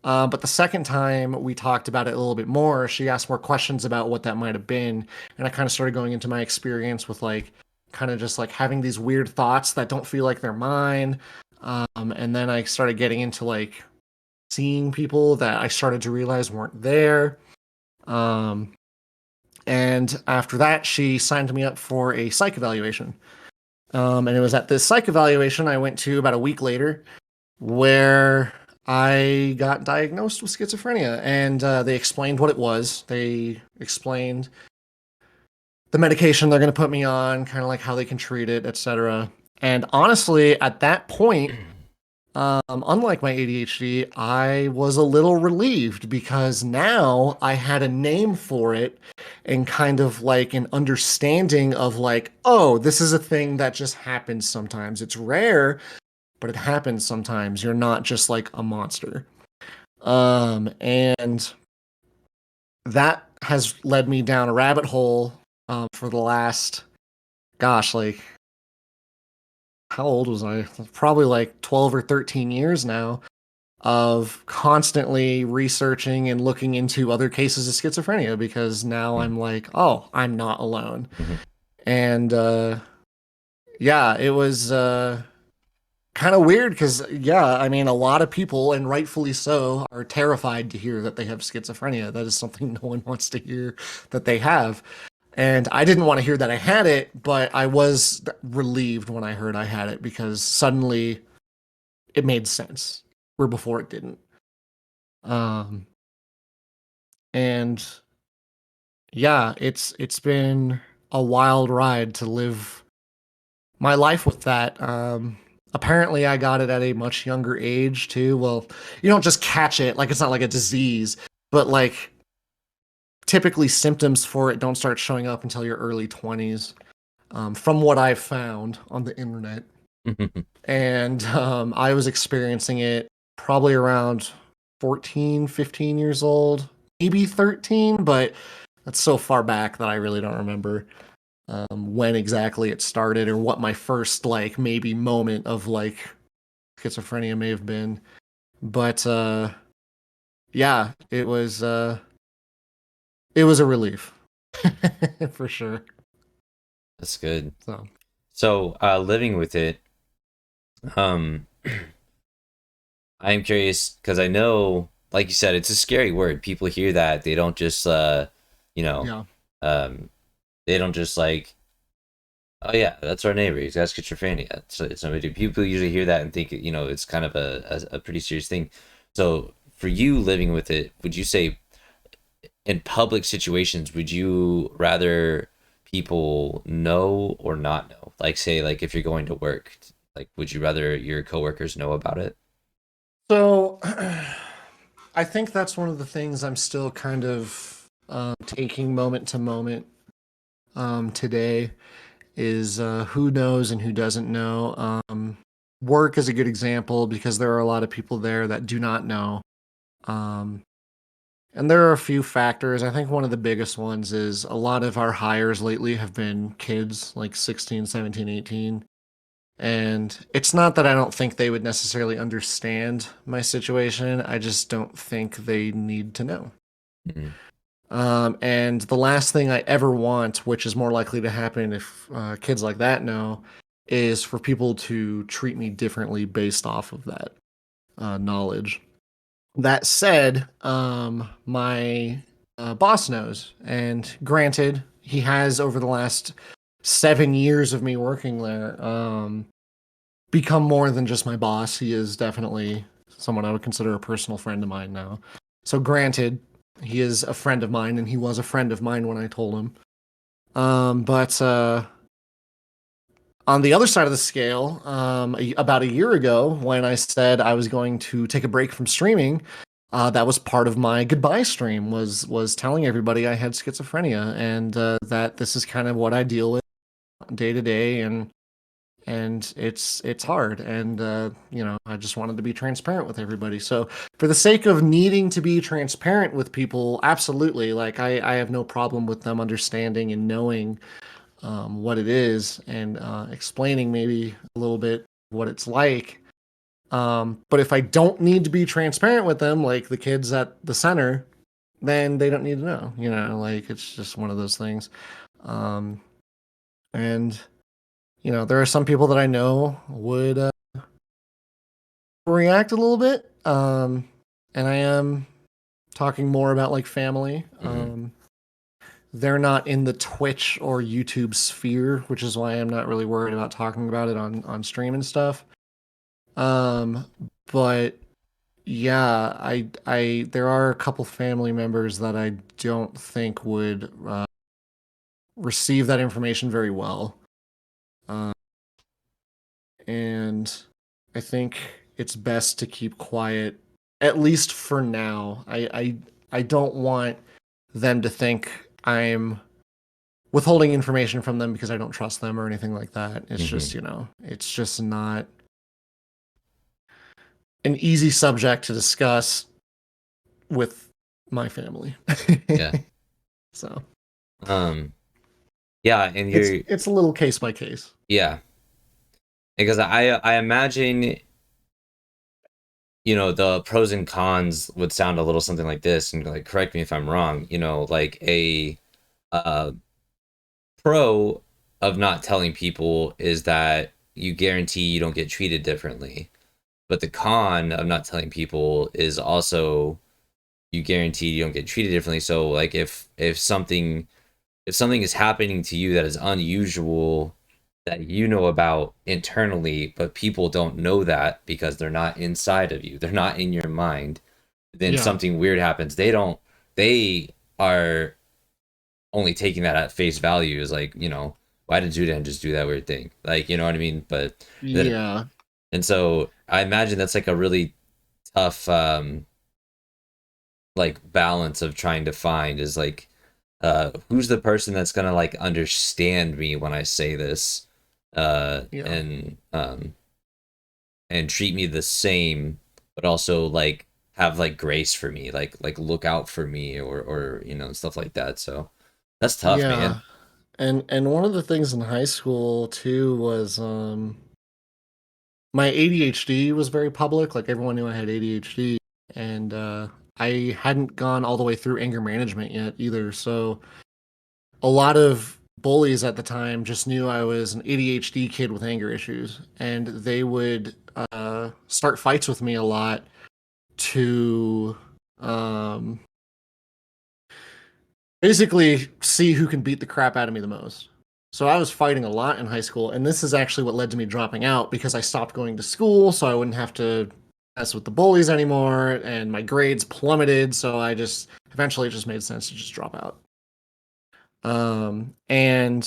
But the second time we talked about it a little bit more, she asked more questions about what that might have been. And I kind of started going into my experience with like kind of just like having these weird thoughts that don't feel like they're mine. And then I started getting into like seeing people that I started to realize weren't there. Um, and after that, she signed me up for a psych evaluation. And it was at this psych evaluation I went to about a week later where I got diagnosed with schizophrenia, and they explained what it was. They explained the medication they're going to put me on, kind of like how they can treat it, etc. And honestly, at that point, unlike my ADHD, I was a little relieved because now I had a name for it and kind of like an understanding of like, oh, this is a thing that just happens sometimes. It's rare, but it happens sometimes. You're not just like a monster. And that has led me down a rabbit hole for the last, gosh, like, how old was I? Probably like 12 or 13 years now of constantly researching and looking into other cases of schizophrenia because now I'm like, oh, I'm not alone. Mm-hmm. And yeah, it was kind of weird because, yeah, I mean, a lot of people, and rightfully so, are terrified to hear that they have schizophrenia. That is something no one wants to hear that they have. And I didn't want to hear that I had it, but I was relieved when I heard I had it because suddenly it made sense where before it didn't. Um, and yeah, it's been a wild ride to live my life with that. Apparently, I got it at a much younger age too. Well, you don't just catch it, like it's not like a disease, but like typically symptoms for it don't start showing up until your early 20s, from what I've found on the internet. And I was experiencing it probably around 14, 15 years old, maybe 13, but that's so far back that I really don't remember when exactly it started or what my first like maybe moment of like schizophrenia may have been. But yeah, it was a relief for sure. That's good. So So, living with it, um, I'm curious because I know, like you said, it's a scary word. People hear that they don't just, you know, yeah, um, they don't just like, oh yeah, that's our neighbor. He's got schizophrenia. So it's nobody. People usually hear that and think, it's kind of a pretty serious thing. So for you living with it, would you say in public situations, would you rather people know or not know? Like say, like if you're going to work, like would you rather your coworkers know about it? so I think that's one of the things I'm still kind of taking moment to moment today is who knows and who doesn't know. Work is a good example because there are a lot of people there that do not know. Um, and there are a few factors. I think one of the biggest ones is a lot of our hires lately have been kids like 16, 17, 18. And it's not that I don't think they would necessarily understand my situation. I just don't think they need to know. Mhm. And the last thing I ever want, which is more likely to happen if kids like that know, is for people to treat me differently based off of that knowledge. That said, my boss knows, and granted, he has over the last 7 years of me working there become more than just my boss. He is definitely someone I would consider a personal friend of mine now. So, granted, he is a friend of mine, and he was a friend of mine when I told him. But on the other side of the scale, about a year ago, when I said I was going to take a break from streaming, that was part of my goodbye stream. Was telling everybody I had schizophrenia and that this is kind of what I deal with day to day, and it's hard. And I just wanted to be transparent with everybody. So for the sake of needing to be transparent with people, absolutely, like I have no problem with them understanding and knowing what it is and explaining maybe a little bit what it's like. But if I don't need to be transparent with them, like the kids at the center, then they don't need to know. Like it's just one of those things. Um, and there are some people that I know would react a little bit. And I am talking more about like family. Mhm. They're not in the Twitch or YouTube sphere, which is why I'm not really worried about talking about it on stream and stuff. Um, but yeah, I there are a couple family members that I don't think would receive that information very well. Uh, and I think it's best to keep quiet, at least for now. I don't want them to think I'm withholding information from them because I don't trust them or anything like that. It's just, Mhm. it's just not an easy subject to discuss with my family. Yeah. So Um. Yeah, and it's you're it's a little case by case. yeah, because I imagine the pros and cons would sound a little something like this, and like correct me if I'm wrong. Like a uh pro of not telling people is that you guarantee you don't get treated differently. But the con of not telling people is also you guarantee you don't get treated differently. So like if something is happening to you that is unusual that you know about internally, but people don't know that because they're not inside of you, they're not in your mind, then Yeah. something weird happens. They are only taking that at face value is like, why did Zudan just do that weird thing? Like, you know what I mean? But that, Yeah. and so I imagine that's like a really tough like balance of trying to find is like who's the person that's gonna like understand me when I say this uh Yeah. and um and treat me the same but also like have like grace for me, like look out for me or stuff like that. So that's tough, man. Yeah. And one of the things in high school too was my ADHD was very public. Like everyone knew I had ADHD, and I hadn't gone all the way through anger management yet either. So a lot of bullies at the time just knew I was an ADHD kid with anger issues, and they would start fights with me a lot to um, basically see who can beat the crap out of me the most. So I was fighting a lot in high school, and this is actually what led to me dropping out because I stopped going to school so I wouldn't have to mess with the bullies anymore, and my grades plummeted. So I just eventually it just made sense to just drop out. And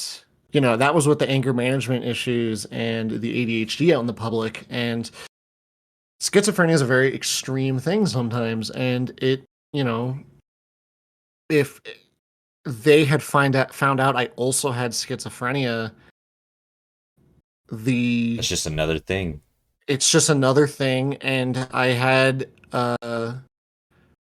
that was with the anger management issues and the ADHD out in the public. And schizophrenia is a very extreme thing sometimes, and you know, if they had found out I also had schizophrenia, the That's just another thing. it's just another thing. And I had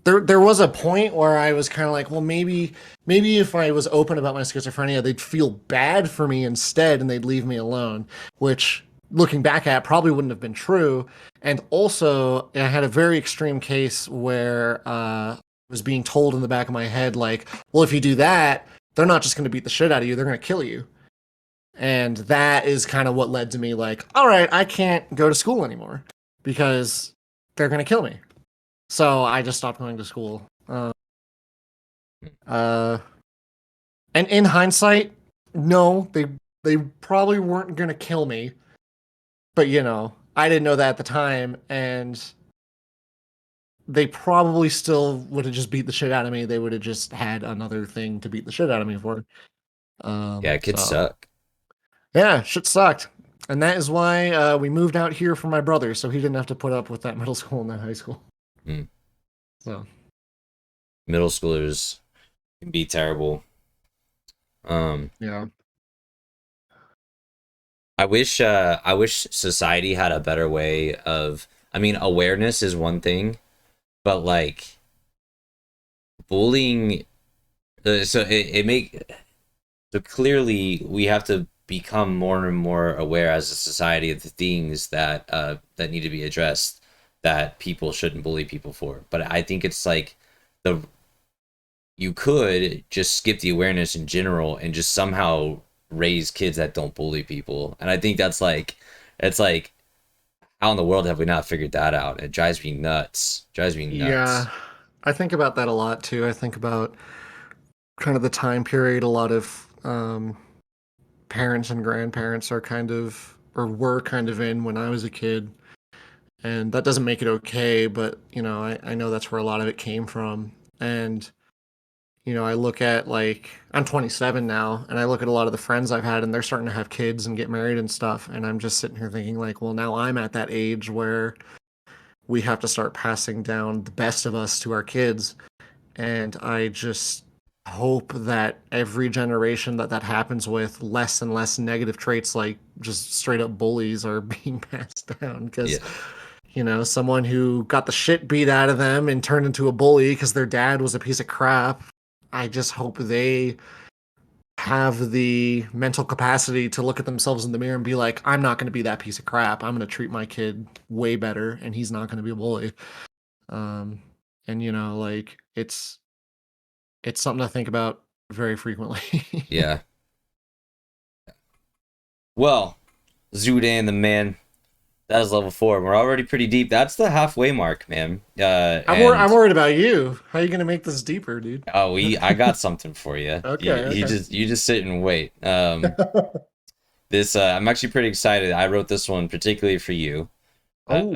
there was a point where I was kind of like, well, maybe if I was open about my schizophrenia, they'd feel bad for me instead, and they'd leave me alone. Which looking back at probably wouldn't have been true. And also, I had a very extreme case where I was being told in the back of my head, like, well, if you do that, they're not just going to beat the shit out of you, they're going to kill you. And that is kind of what led to me, like, all right, I can't go to school anymore because they're going to kill me. So I just stopped going to school. Uh, and in hindsight, no, they probably weren't going to kill me, but I didn't know that at the time, and they probably still would have just beat the shit out of me. They would have just had another thing to beat the shit out of me for. Yeah, kids So suck. yeah, shit sucked. And that is why we moved out here for my brother, so he didn't have to put up with that middle school and that high school. Mm. So Middle schoolers can be terrible. yeah. I wish society had a better way of. I mean, awareness is one thing, but like bullying. So clearly we have to become more and more aware as a society of the things that need to be addressed that people shouldn't bully people for. But I think it's like the you could just skip the awareness in general and just somehow raise kids that don't bully people. And I think that's like it's like how in the world have we not figured that out? It drives me nuts. Drives me Yeah. nuts. I think about that a lot too. I think about kind of the time period a lot of parents and grandparents are kind of or were kind of in when I was a kid. And that doesn't make it okay, but I know that's where a lot of it came from. And I look at like I'm 27 now, and I look at a lot of the friends I've had, and they're starting to have kids and get married and stuff. And I'm just sitting here thinking, like, well, now I'm at that age where we have to start passing down the best of us to our kids. And I just hope that every generation that happens with, less and less negative traits like just straight up bullies are being passed down. Because Yeah. someone who got the shit beat out of them and turned into a bully because their dad was a piece of crap, I just hope they have the mental capacity to look at themselves in the mirror and be like, I'm not going to be that piece of crap. I'm going to treat my kid way better, and he's not going to be a bully. Um, and like it's something to think about very frequently. Yeah. Well, Zudan the man. That is level 4. We're already pretty deep. That's the halfway mark, man. I'm And worried about you. How are you going to make this deeper, dude? I got something for you. You, Okay, you okay. just you just sit and wait. This I'm actually pretty excited. I wrote this one particularly for you. Oh,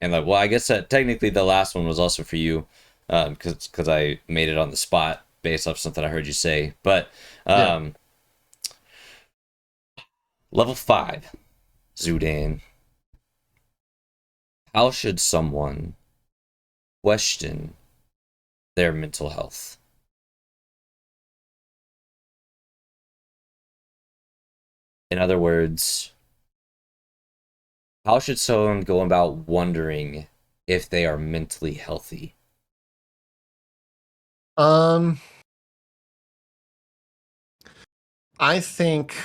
And like, well, I guess technically the last one was also for you, because I made it on the spot based off something I heard you say. But yeah. um, level 5, Zudan. How should someone question their mental health? In other words, how should someone go about wondering if they are mentally healthy? Um, I think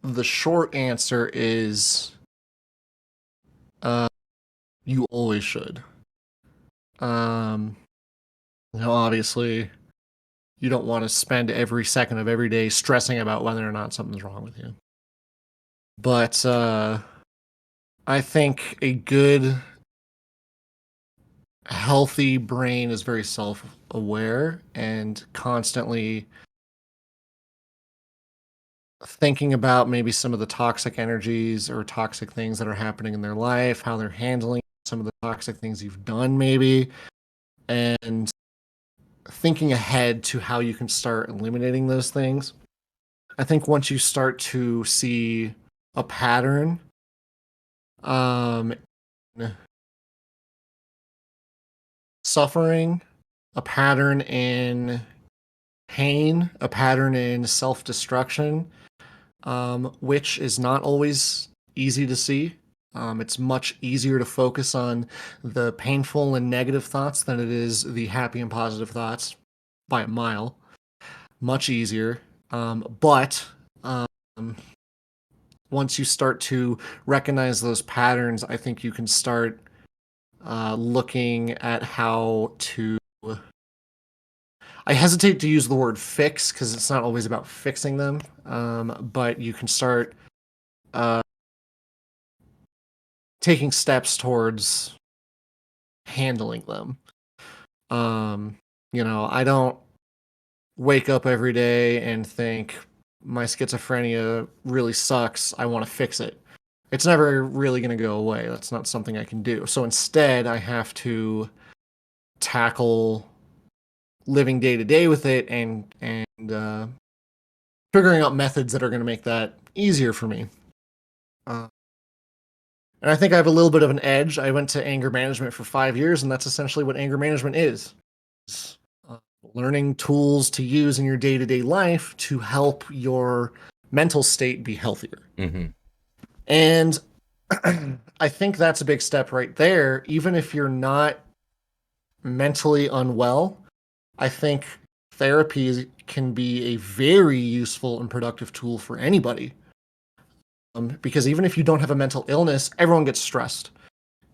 the short answer is uh you always should. Um, obviously you don't want to spend every second of every day stressing about whether or not something's wrong with you. But I think a good healthy brain is very self-aware and constantly thinking about maybe some of the toxic energies or toxic things that are happening in their life, how they're handling some of the toxic things you've done maybe, and thinking ahead to how you can start eliminating those things. I think once you start to see a pattern, um, suffering, a pattern in pain, a pattern in self destruction, which is not always easy to see. It's much easier to focus on the painful and negative thoughts than it is the happy and positive thoughts by a mile. Much easier. But um, once you start to recognize those patterns, I think you can start looking at how to. I hesitate to use the word fix because it's not always about fixing them, but you can start uh, taking steps towards handling them. I don't wake up every day and think my schizophrenia really sucks. I want to fix it. It's never really going to go away. That's not something I can do. So instead, I have to tackle living day to day with it and figuring out methods that are going to make that easier for me. Uh, and I think I have a little bit of an edge. I went to anger management for 5 years, and that's essentially what anger management is. It's, learning tools to use in your day to day life to help your mental state be healthier. Mm-hmm. And I think that's a big step right there. Even if you're not mentally unwell, I think therapy can be a very useful and productive tool for anybody. Because even if you don't have a mental illness, everyone gets stressed,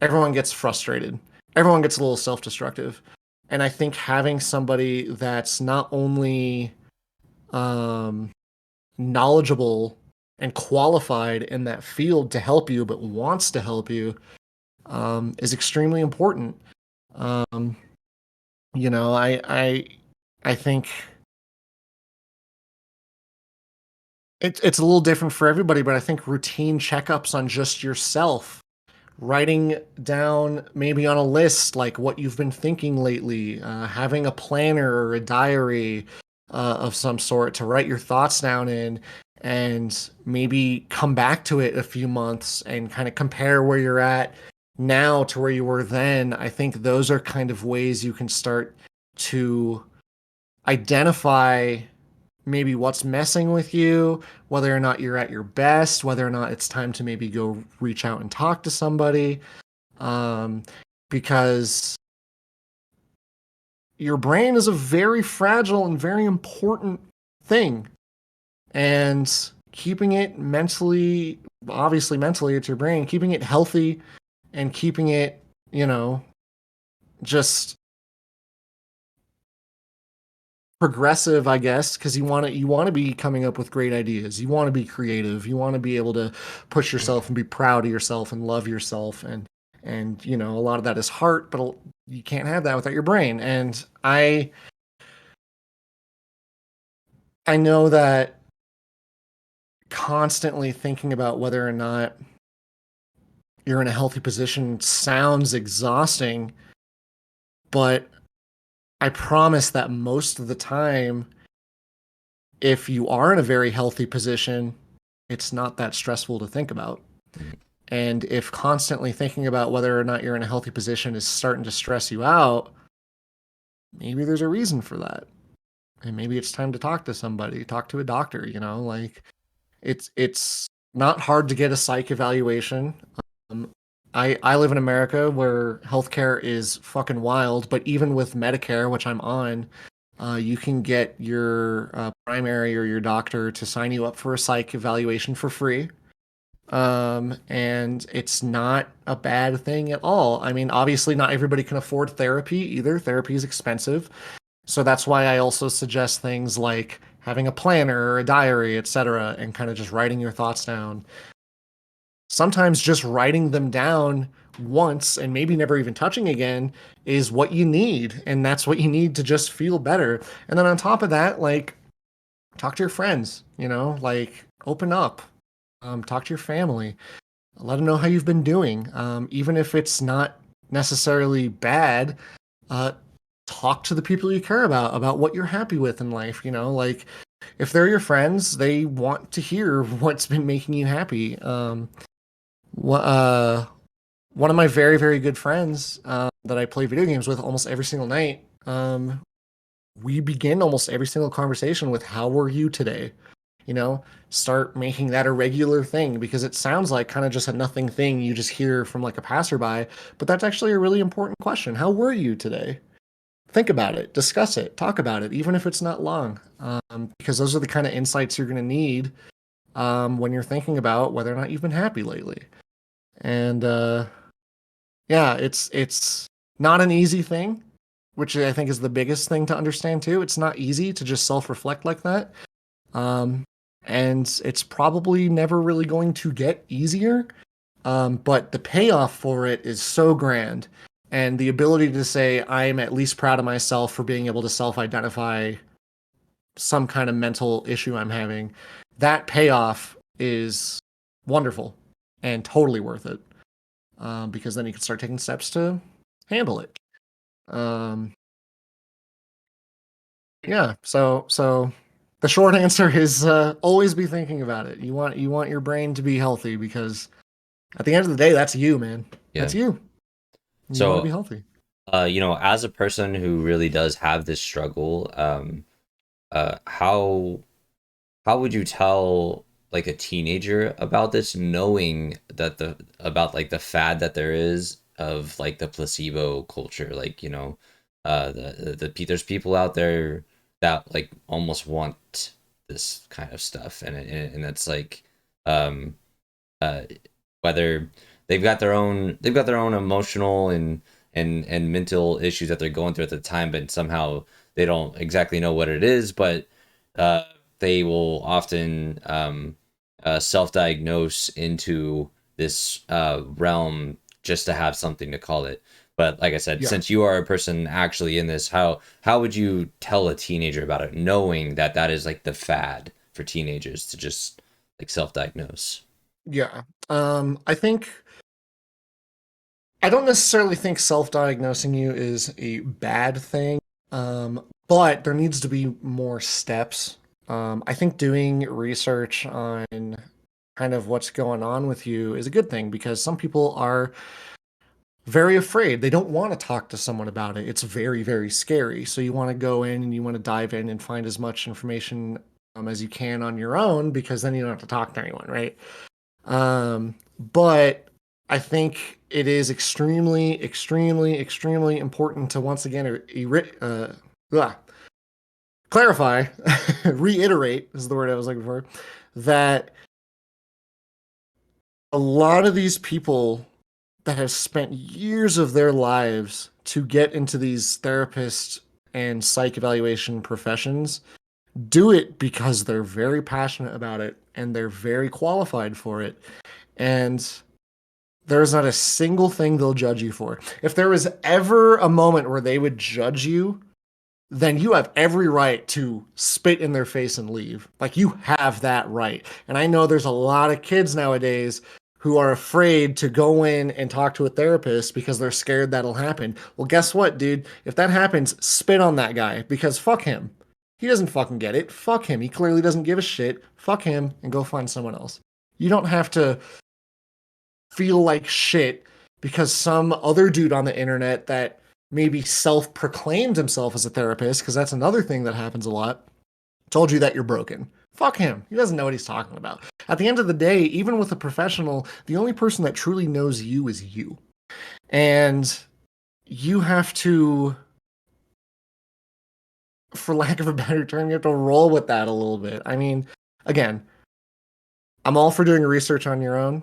everyone gets frustrated, everyone gets a little self destructive. And I think having somebody that's not only knowledgeable and qualified in that field to help you, but wants to help you, is extremely important. I think it's a little different for everybody, but I think routine checkups on just yourself, writing down maybe on a list like what you've been thinking lately, having a planner or a diary of some sort to write your thoughts down in, and maybe come back to it a few months and kind of compare where you're at now to where you were then. I think those are kind of ways you can start to identify maybe what's messing with you, whether or not you're at your best, whether or not it's time to maybe go reach out and talk to somebody. Because your brain is a very fragile and very important thing. And keeping it mentally, obviously mentally, it's your brain, keeping it healthy and keeping it, just progressive, I guess, because you want to be coming up with great ideas. You want to be creative. You want to be able to push yourself and be proud of yourself and love yourself. And a lot of that is heart, but you can't have that without your brain. And I know that constantly thinking about whether or not you're in a healthy position sounds exhausting, but I promise that most of the time, if you are in a very healthy position, it's not that stressful to think about. And if constantly thinking about whether or not you're in a healthy position is starting to stress you out, maybe there's a reason for that. And maybe it's time to talk to somebody, talk to a doctor, like it's not hard to get a psych evaluation. I live in America where healthcare is fucking wild, but even with Medicare, which I'm on, you can get your primary or your doctor to sign you up for a psych evaluation for free. And it's not a bad thing at all. I mean, obviously, not everybody can afford therapy either. Therapy is expensive. So that's why I also suggest things like having a planner or a diary, etc., and kind of just writing your thoughts down. Sometimes just writing them down once and maybe never even touching again is what you need. And that's what you need to just feel better. And then on top of that, like, talk to your friends, like, open up, talk to your family, let them know how you've been doing. Even if it's not necessarily bad, talk to the people you care about what you're happy with in life. Like, if they're your friends, they want to hear what's been making you happy. One of my very, very good friends that I play video games with almost every single night, we begin almost every single conversation with "How were you today?" Start making that a regular thing, because it sounds like kind of just a nothing thing you just hear from like a passerby, but that's actually a really important question. How were you today? Think about it, discuss it, talk about it, even if it's not long, because those are the kind of insights you're going to need when you're thinking about whether or not you've been happy lately. And yeah, it's not an easy thing, which I think is the biggest thing to understand too. It's not easy to just self-reflect like that. Um, and it's probably never really going to get easier. But the payoff for it is so grand. And the ability to say, I am at least proud of myself for being able to self identify some kind of mental issue I'm having, that payoff is wonderful and totally worth it. Because then you can start taking steps to handle it. Um, yeah, so the short answer is always be thinking about it. You want your brain to be healthy because at the end of the day, that's you, man. Yeah. That's you. You want to be So, healthy. as a person who really does have this struggle, how would you tell like a teenager about this, knowing that the about like the fad that there is of like the placebo culture, like there's people out there that like almost want this kind of stuff, and it's like um uh, whether they've got their own emotional and mental issues that they're going through at the time, but somehow they don't exactly know what it is, but uh, they will often self-diagnose into this realm just to have something to call it. But like I said, Yeah. since you are a person actually in this, how would you tell a teenager about it, knowing that that is like the fad for teenagers to just like self-diagnose? Yeah. I think I don't necessarily think self-diagnosing you is a bad thing, but there needs to be more steps. I think doing research on kind of what's going on with you is a good thing because some people are very afraid. They don't want to talk to someone about it. It's very, very scary. So you want to go in and you want to dive in and find as much information as you can on your own because then you don't have to talk to anyone, right? But I think it is extremely, extremely, extremely important to once again clarify, reiterate is the word I was looking for, that a lot of these people that have spent years of their lives to get into these therapist and psych evaluation professions do it because they're very passionate about it and they're very qualified for it. And there's not a single thing they'll judge you for. If there was ever a moment where they would judge you, then you have every right to spit in their face and leave. Like you have that right. And I know there's a lot of kids nowadays who are afraid to go in and talk to a therapist because they're scared that'll happen. Well, guess what, dude? If that happens, spit on that guy because fuck him. He doesn't fucking get it. Fuck him. He clearly doesn't give a shit. Fuck him and go find someone else. You don't have to feel like shit because some other dude on the internet that maybe self-proclaimed himself as a therapist, because that's another thing that happens a lot, told you that you're broken. Fuck him. He doesn't know what he's talking about. At the end of the day, even with a professional, the only person that truly knows you is you. And you have to, for lack of a better term, you have to roll with that a little bit. I mean, again, I'm all for doing research on your own.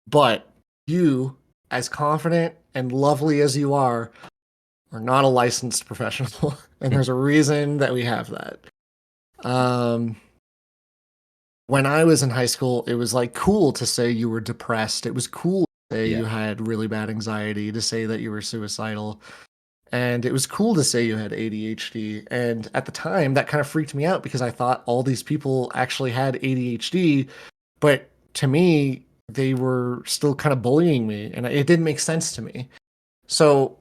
But you, as confident and lovely as you are not a licensed professional. And there's a reason that we have that. Um, when I was in high school, it was like cool to say you were depressed. It was cool to say you Yeah. had really bad anxiety, to say that you were suicidal. And it was cool to say you had ADHD. And at the time, that kind of freaked me out because I thought all these people actually had ADHD. But to me, they were still kind of bullying me. And it didn't make sense to me. So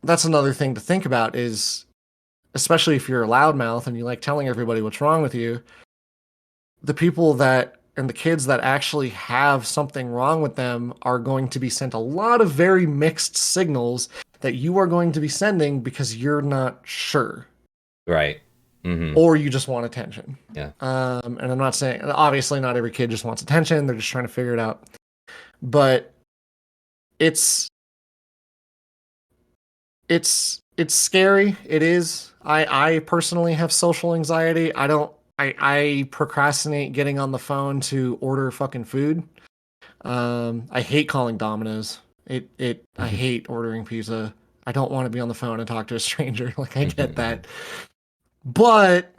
that's another thing to think about is, especially if you're a loudmouth and you like telling everybody what's wrong with you, the people that and the kids that actually have something wrong with them are going to be sent a lot of very mixed signals that you are going to be sending because you're not sure Right. Mm-hmm. or you just want attention. Yeah. And I'm not saying, obviously, not every kid just wants attention. They're just trying to figure it out. But it's it's scary. It is. I personally have social anxiety. I don't I procrastinate getting on the phone to order fucking food. I hate calling Domino's. I hate ordering pizza. I don't want to be on the phone and talk to a stranger. Like I get that. But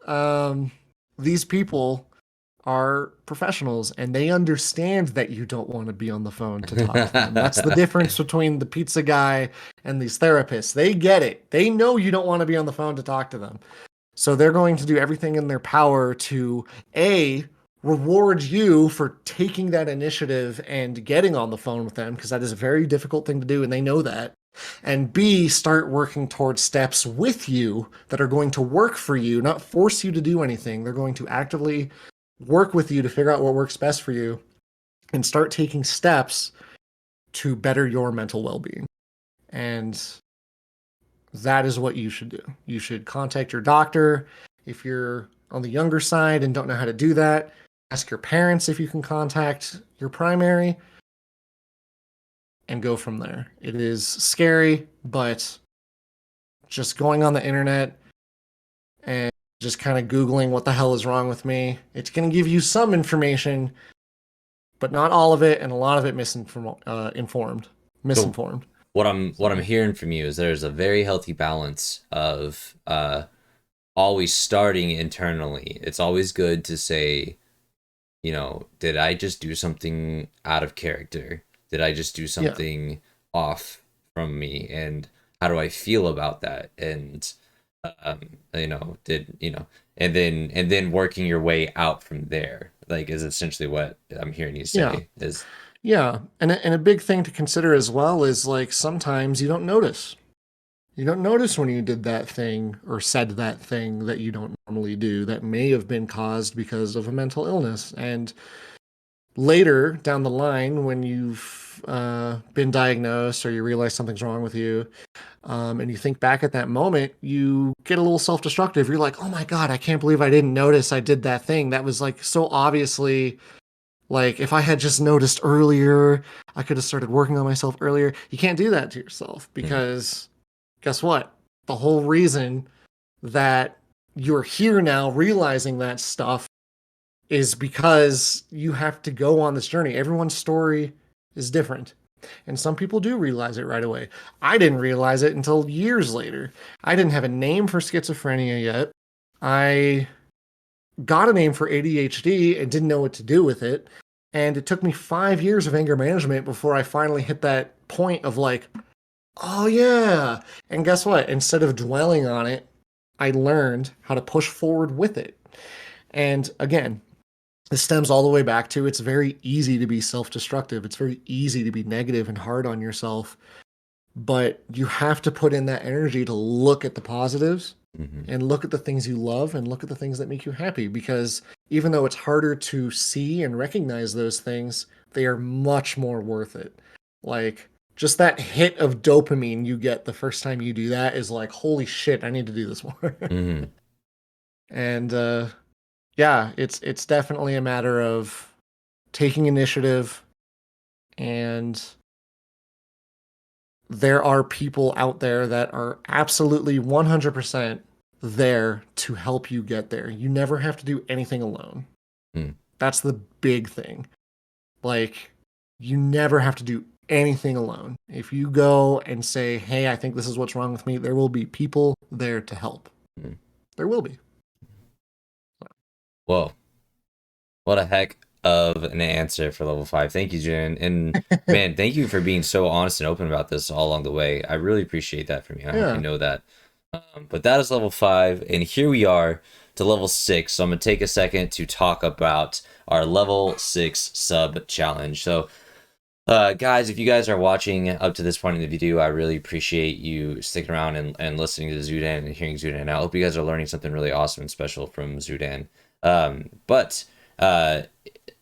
um these people are professionals and they understand that you don't want to be on the phone to talk to them. That's the difference between the pizza guy and these therapists. They get it. They know you don't want to be on the phone to talk to them. So they're going to do everything in their power to A, reward you for taking that initiative and getting on the phone with them, because that is a very difficult thing to do, and they know that. And B, start working towards steps with you that are going to work for you, not force you to do anything. They're going to actively work with you to figure out what works best for you and start taking steps to better your mental well-being. And that is what you should do. You should contact your doctor. If you're on the younger side and don't know how to do that, ask your parents if you can contact your primary and go from there. It is scary, but just going on the internet and just kind of Googling what the hell is wrong with me, it's going to give you some information, but not all of it, and a lot of it misinformed. So what I'm hearing from you is there's a very healthy balance of always starting internally. It's always good to say, did I just do something out of character? Did I just do something off from me? And how do I feel about that? And and then working your way out from there, like, is essentially what I'm hearing you Yeah. say. Is Yeah. And a big thing to consider as well is like sometimes you don't notice. You don't notice when you did that thing or said that thing that you don't normally do that may have been caused because of a mental illness. And later down the line, when you've been diagnosed or you realize something's wrong with you, and you think back at that moment, you get a little self-destructive. You're like, oh my God, I can't believe I didn't notice I did that thing. That was like so obviously, like if I had just noticed earlier, I could have started working on myself earlier. You can't do that to yourself because guess what? The whole reason that you're here now realizing that stuff is because you have to go on this journey. Everyone's story is different. And some people do realize it right away. I didn't realize it until years later. I didn't have a name for schizophrenia yet. I got a name for ADHD and didn't know what to do with it. And it took me 5 years of anger management before I finally hit that point of like, oh yeah. And guess what? Instead of dwelling on it, I learned how to push forward with it. And again, this stems all the way back to it's very easy to be self-destructive. It's very easy to be negative and hard on yourself. But you have to put in that energy to look at the positives and look at the things you love and look at the things that make you happy. Because even though it's harder to see and recognize those things, they are much more worth it. Like just that hit of dopamine you get the first time you do that is like, holy shit, I need to do this more. And yeah, it's definitely a matter of taking initiative, and there are people out there that are absolutely 100% there to help you get there. You never have to do anything alone. That's the big thing. Like, you never have to do anything alone. If you go and say, hey, I think this is what's wrong with me, there will be people there to help. There will be. Whoa, what a heck of an answer for level 5. Thank you, Jen. And man, thank you for being so honest and open about this all along the way. I really appreciate that from you. I hope you know that. But that is level 5, and here we are to level 6. So I'm gonna take a second to talk about our level 6 sub challenge. So guys, if you guys are watching up to this point in the video, I really appreciate you sticking around and listening to Zudan and hearing Zudan. I hope you guys are learning something really awesome and special from Zudan. But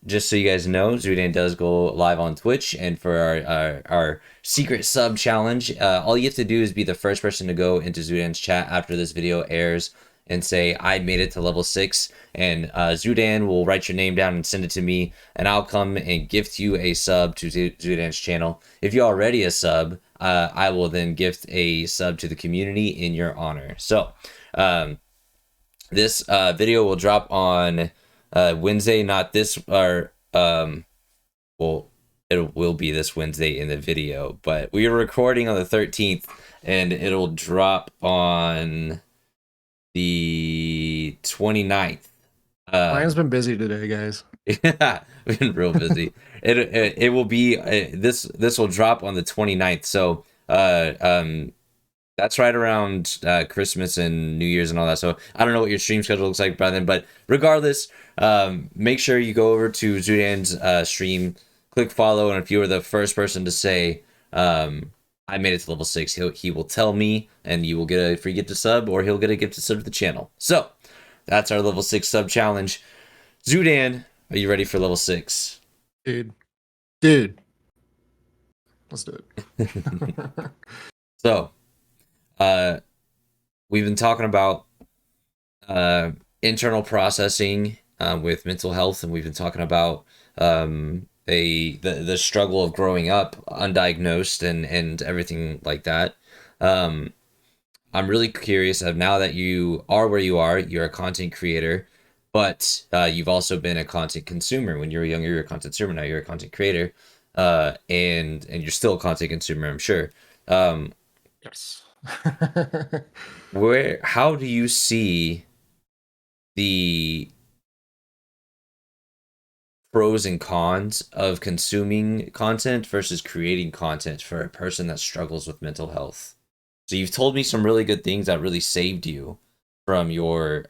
just so you guys know, Zudan does go live on Twitch, and for our secret sub challenge, all you have to do is be the first person to go into Zudan's chat after this video airs and say, I made it to level 6, and Zudan will write your name down and send it to me, and I'll come and gift you a sub to Zudan's channel. If you're already a sub, I will then gift a sub to the community in your honor. So This video will drop on Wednesday, not this, or well, it will be this Wednesday in the video, but we are recording on the 13th, and it'll drop on the 29th. Mine's been busy today, guys. Yeah, we've been real busy. It will be this will drop on the 29th. So that's right around Christmas and New Year's and all that. So I don't know what your stream schedule looks like by then, but regardless, make sure you go over to Zudan's stream, click follow, and if you are the first person to say I made it to level 6, he will tell me, and you will get a free gift sub, or he'll get a gift sub to the channel. So that's our level 6 sub challenge. Zudan, are you ready for level 6? Dude, let's do it. So, we've been talking about internal processing with mental health, and we've been talking about the struggle of growing up undiagnosed and everything like that. I'm really curious of, now that you are where you are, you're a content creator, but you've also been a content consumer. When you were younger, you're a content consumer. Now you're a content creator, and you're still a content consumer, I'm sure. Yes. How do you see the pros and cons of consuming content versus creating content for a person that struggles with mental health? So you've told me some really good things that really saved you from your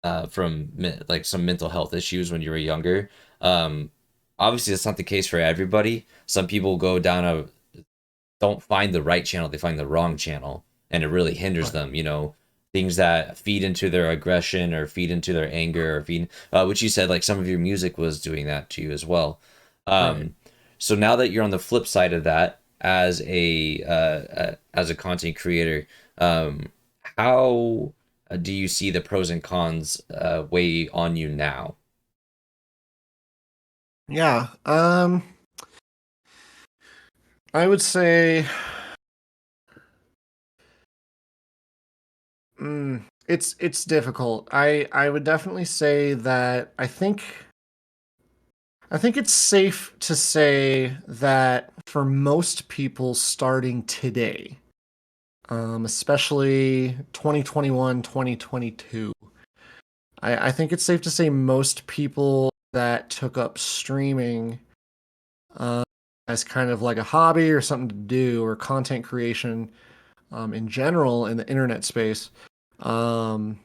like some mental health issues when you were younger. Obviously that's not the case for everybody. Some people don't find the right channel, they find the wrong channel, and it really hinders them, things that feed into their aggression or feed into their anger, or feed which you said, like, some of your music was doing that to you as well. Right. So now that you're on the flip side of that, as a content creator, how do you see the pros and cons weigh on you now? Yeah. I would say it's difficult. I would definitely say that I think it's safe to say that for most people starting today, especially 2021, 2022, I think it's safe to say most people that took up streaming uh, as kind of like a hobby or something to do, or content creation in general in the internet space, um,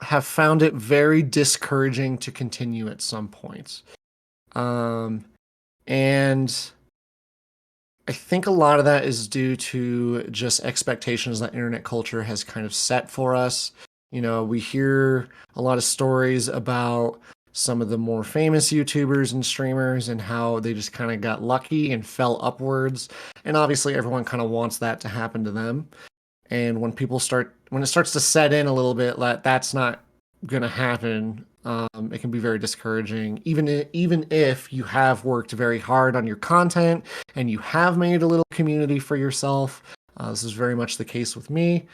have found it very discouraging to continue at some points. Um, and I think a lot of that is due to just expectations that internet culture has kind of set for us. We hear a lot of stories about some of the more famous YouTubers and streamers and how they just kind of got lucky and fell upwards. And obviously, everyone kind of wants that to happen to them. And when it starts to set in a little bit, that that's not going to happen. It can be very discouraging, even if you have worked very hard on your content and you have made a little community for yourself. This is very much the case with me.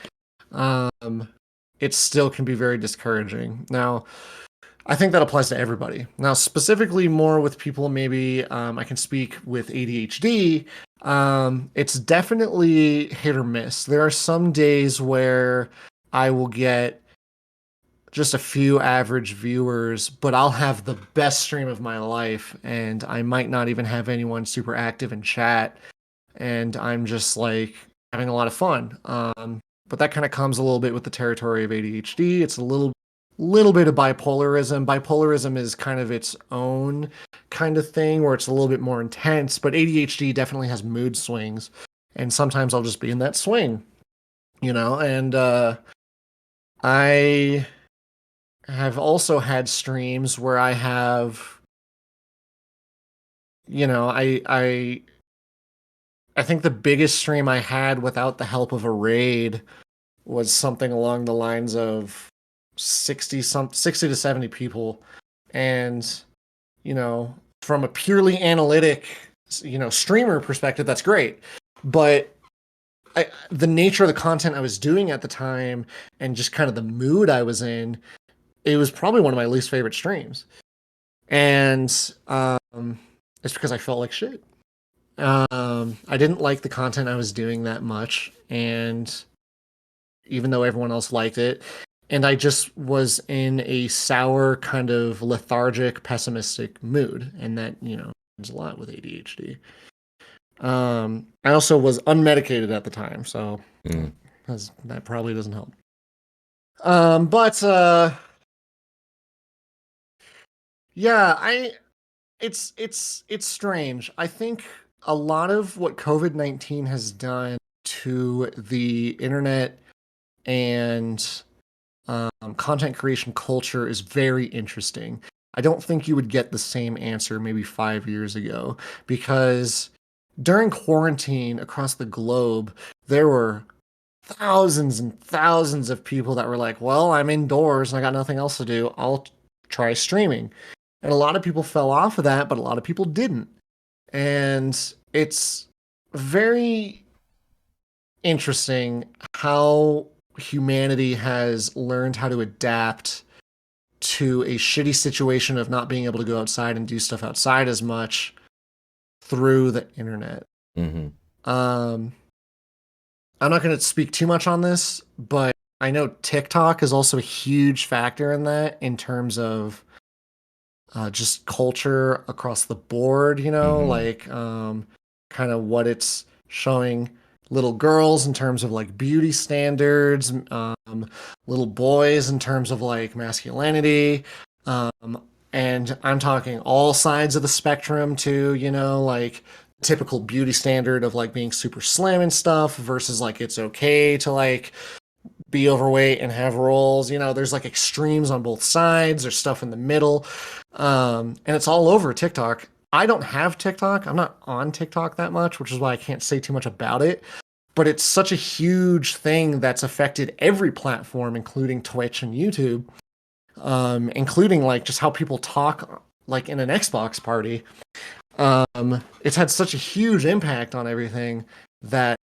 It still can be very discouraging. Now, I think that applies to everybody. Now, specifically more with people, maybe I can speak with ADHD. It's definitely hit or miss. There are some days where I will get just a few average viewers, but I'll have the best stream of my life, and I might not even have anyone super active in chat, and I'm just like having a lot of fun. But that kind of comes a little bit with the territory of ADHD. It's a little bit of bipolarism. Bipolarism is kind of its own kind of thing where it's a little bit more intense, but ADHD definitely has mood swings, and sometimes I'll just be in that swing, and I have also had streams where I have, I think the biggest stream I had without the help of a raid was something along the lines of 60 to 70 people. And, from a purely analytic, streamer perspective, that's great. But the nature of the content I was doing at the time and just kind of the mood I was in, it was probably one of my least favorite streams. And it's because I felt like shit. I didn't like the content I was doing that much, and even though everyone else liked it, and I just was in a sour, kind of lethargic, pessimistic mood, and that, happens a lot with ADHD. I also was unmedicated at the time, so Mm. that probably doesn't help. But yeah, it's strange. I think a lot of what COVID-19 has done to the internet and content creation culture is very interesting. I don't think you would get the same answer maybe 5 years ago, because during quarantine across the globe, there were thousands and thousands of people that were like, well, I'm indoors and I got nothing else to do. I'll try streaming. And a lot of people fell off of that, but a lot of people didn't. And it's very interesting how humanity has learned how to adapt to a shitty situation of not being able to go outside and do stuff outside as much through the internet. Mm-hmm. I'm not going to speak too much on this, but I know TikTok is also a huge factor in that, in terms of just culture across the board, Mm-hmm. like kind of what it's showing little girls in terms of like beauty standards, little boys in terms of like masculinity. And I'm talking all sides of the spectrum too, like typical beauty standard of like being super slim and stuff versus like it's okay to like be overweight and have rolls. There's like extremes on both sides. There's stuff in the middle. And it's all over TikTok. I don't have TikTok. I'm not on TikTok that much, which is why I can't say too much about it. But it's such a huge thing that's affected every platform, including Twitch and YouTube, including like just how people talk like in an Xbox party. It's had such a huge impact on everything that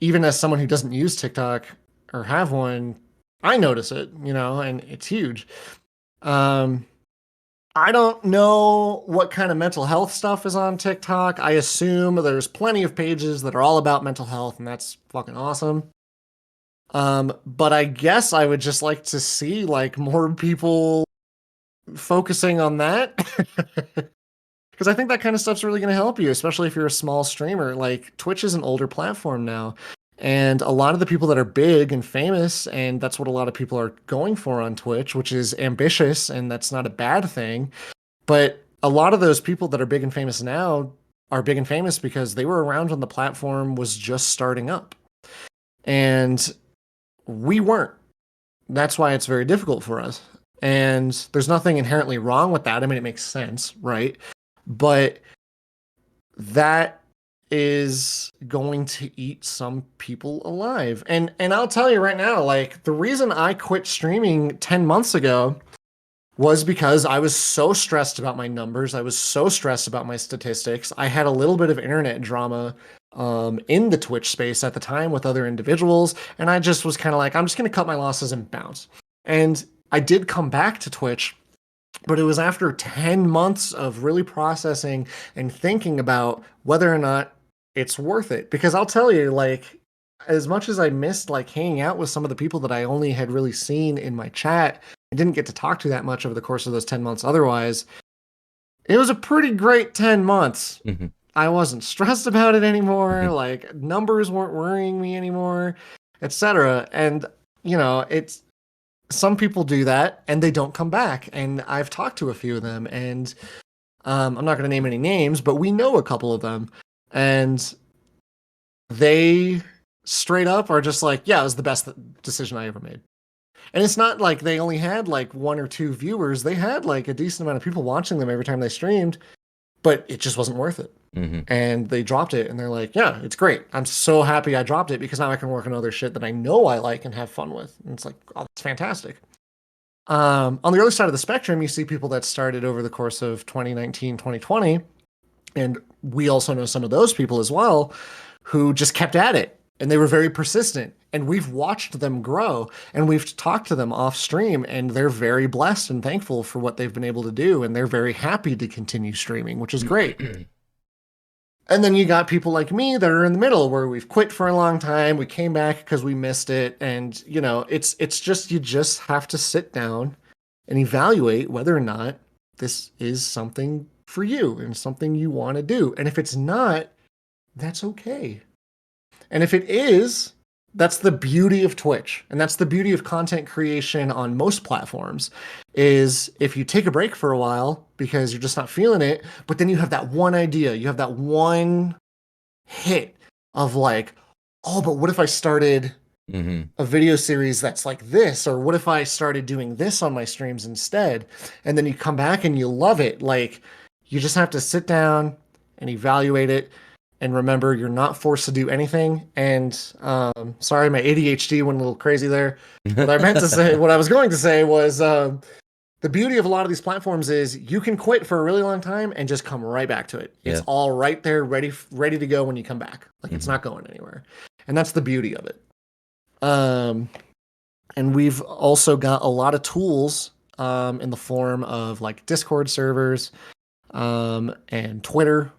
even as someone who doesn't use TikTok or have one, I notice it, and it's huge. Um, I don't know what kind of mental health stuff is on TikTok. I assume there's plenty of pages that are all about mental health, and that's fucking awesome. But I guess I would just like to see like more people focusing on that. Because I think that kind of stuff's really going to help you, especially if you're a small streamer. Like Twitch is an older platform now. And a lot of the people that are big and famous, and that's what a lot of people are going for on Twitch, which is ambitious, and that's not a bad thing. But a lot of those people that are big and famous now are big and famous because they were around when the platform was just starting up. And we weren't. That's why it's very difficult for us. And there's nothing inherently wrong with that. I mean, it makes sense, right? But that is going to eat some people alive. And I'll tell you right now, like the reason I quit streaming 10 months ago was because I was so stressed about my numbers. I was so stressed about my statistics. I had a little bit of internet drama in the Twitch space at the time with other individuals. And I just was kind of like, I'm just going to cut my losses and bounce. And I did come back to Twitch, but it was after 10 months of really processing and thinking about whether or not it's worth it. Because I'll tell you, like, as much as I missed like hanging out with some of the people that I only had really seen in my chat, I didn't get to talk to that much over the course of those 10 months otherwise. It was a pretty great 10 months. Mm-hmm. I wasn't stressed about it anymore. Mm-hmm. Like numbers weren't worrying me anymore, etc. And it's some people do that and they don't come back. And I've talked to a few of them, and I'm not going to name any names, but we know a couple of them, and they straight up are just like, yeah, it was the best decision I ever made. And it's not like they only had like one or two viewers. They had like a decent amount of people watching them every time they streamed, but it just wasn't worth it. Mm-hmm. And they dropped it, and they're like, yeah, it's great. I'm so happy I dropped it because now I can work on other shit that I know I like and have fun with. And it's like, oh, that's fantastic. On the other side of the spectrum, you see people that started over the course of 2019, 2020. And we also know some of those people as well who just kept at it. and they were very persistent. And we've watched them grow and we've talked to them off stream, and they're very blessed and thankful for what they've been able to do. And they're very happy to continue streaming, which is great. And then you got people like me that are in the middle where we've quit for a long time. We came back because we missed it. And, you know, it's just, you just have to sit down and evaluate whether or not this is something for you and something you want to do. And if it's not, that's okay. And if it is, that's the beauty of Twitch. And that's the beauty of content creation on most platforms, is if you take a break for a while because you're just not feeling it, but then you have that one idea, you have that one hit of like, oh, but what if I started a video series that's like this? Or what if I started doing this on my streams instead? And then you come back and you love it. Like, you just have to sit down and evaluate it. And remember, you're not forced to do anything. And sorry, my ADHD went a little crazy there. What I meant to say, what I was going to say was the beauty of a lot of these platforms is you can quit for a really long time and just come right back to it. Yeah. It's all right there, ready to go when you come back. Like, it's not going anywhere. And that's the beauty of it. And we've also got a lot of tools in the form of like Discord servers and Twitter,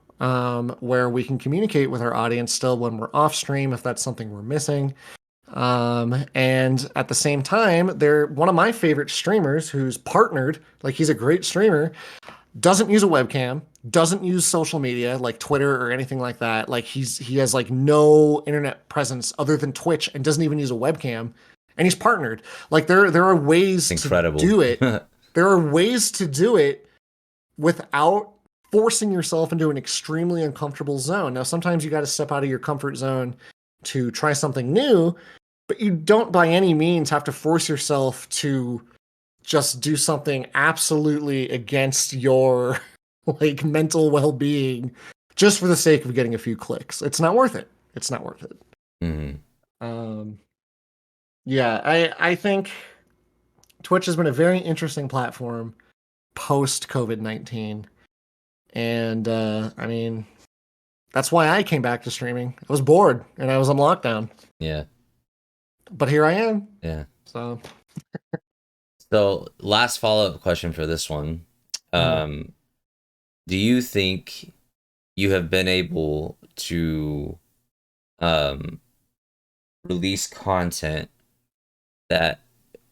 where we can communicate with our audience still when we're off stream if that's something we're missing. And at the same time, they're one of my favorite streamers who's partnered, like, he's a great streamer, doesn't use a webcam, doesn't use social media like Twitter or anything like that. Like, he has like no internet presence other than Twitch and doesn't even use a webcam. And he's partnered. Like, there are ways to do it. There are ways to do it without forcing yourself into an extremely uncomfortable zone. Now, sometimes you got to step out of your comfort zone to try something new, but you don't by any means have to force yourself to just do something absolutely against your like mental well-being just for the sake of getting a few clicks. It's not worth it. It's not worth it. Yeah, I think Twitch has been a very interesting platform post COVID-19. And I mean, that's why I came back to streaming. I was bored and I was on lockdown. Yeah. But here I am. Yeah. So last follow-up question for this one. Do you think you have been able to release content that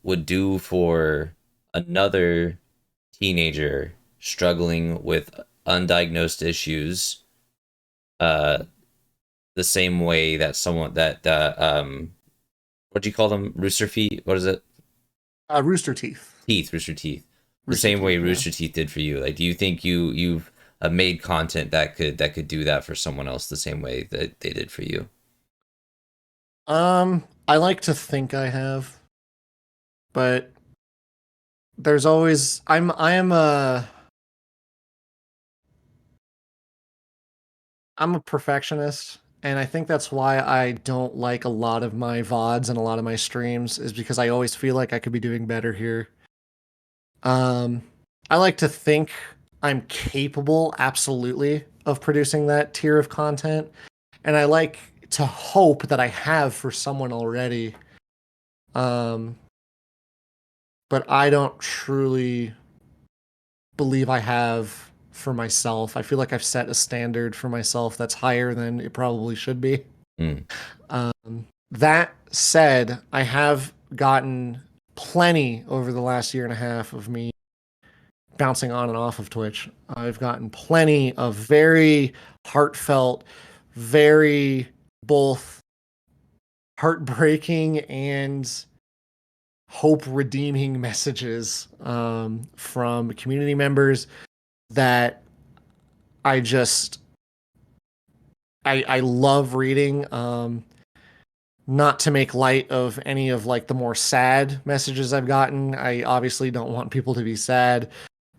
would do for another teenager struggling with undiagnosed issues the same way that someone that what do you call them, rooster feet, what is it, rooster teeth rooster teeth, the same way Rooster Teeth did for you? Like, do you think you've made content that could do that for someone else the same way that they did for you? I like to think I have, but there's always I'm a perfectionist, and I think that's why I don't like a lot of my VODs and a lot of my streams, is because I always feel like I could be doing better here. I like to think I'm capable, absolutely, of producing that tier of content, and I like to hope that I have for someone already. But I don't truly believe I have for myself. I feel like I've set a standard for myself that's higher than it probably should be. That said, I have gotten plenty over the last year and a half of me bouncing on and off of Twitch. I've gotten plenty of very heartfelt, very both heartbreaking and hope redeeming messages from community members that I love reading. Not to make light of any of like the more sad messages I've gotten. I obviously don't want people to be sad,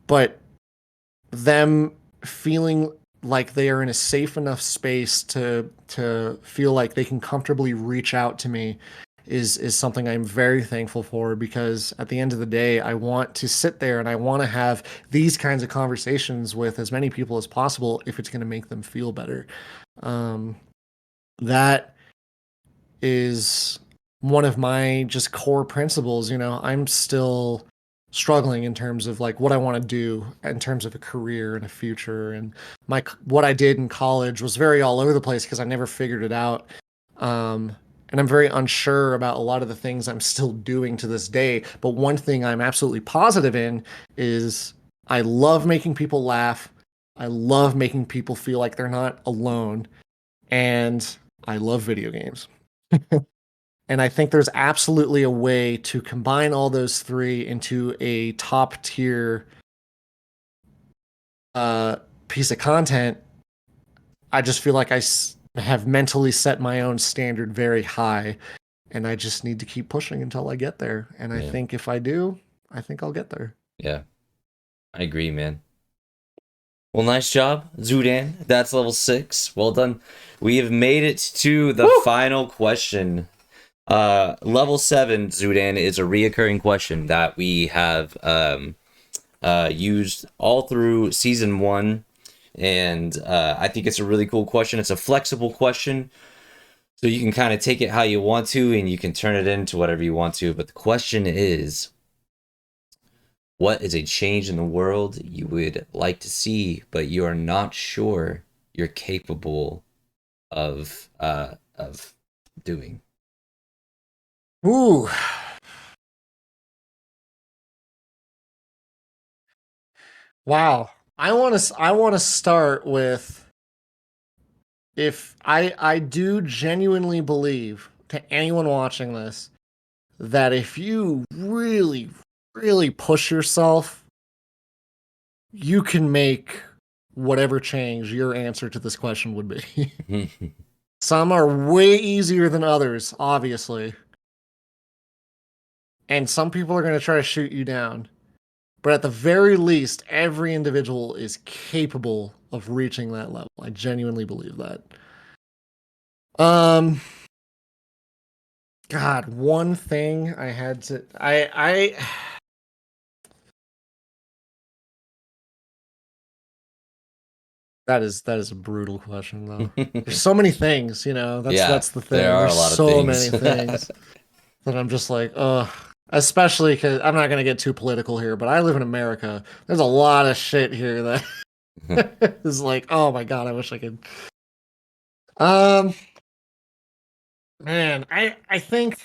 but them feeling like they are in a safe enough space to feel like they can comfortably reach out to me is something I'm very thankful for, because at the end of the day, I want to sit there and I want to have these kinds of conversations with as many people as possible if it's going to make them feel better. That is one of my just core principles. You know, I'm still struggling in terms of like what I want to do in terms of a career and a future. And what I did in college was very all over the place because I never figured it out. Um, and I'm very unsure about a lot of the things I'm still doing to this day. But one thing I'm absolutely positive in is I love making people laugh. I love making people feel like they're not alone. And I love video games. And I think there's absolutely a way to combine all those three into a top tier uh, piece of content. I just feel like have mentally set my own standard very high, and I just need to keep pushing until I get there. And I Yeah. think if I do, I think I'll get there. Yeah. I agree, man. Well, nice job, Zudan. That's level 6. Well done. We have made it to the Woo! final question. Level 7, Zudan, is a reoccurring question that we have used all through season 1. And I think it's a really cool question. It's a flexible question. So you can kind of take it how you want to, and you can turn it into whatever you want to. But the question is, what is a change in the world you would like to see, but you are not sure you're capable of doing? Ooh. Wow. I want to start with if I do genuinely believe to anyone watching this that if you really really push yourself, you can make whatever change your answer to this question would be. Some are way easier than others, obviously. And some people are going to try to shoot you down. But at the very least, every individual is capable of reaching that level. I genuinely believe that. Um God, one thing I had to that is a brutal question though. There's so many things, you know. That's Yeah, that's the there thing. are a There's lot of so things. many things that I'm just like, ugh. Especially because I'm not gonna get too political here, but I live in America. There's a lot of shit here that is like, oh my god, I wish I could. Um, man, I think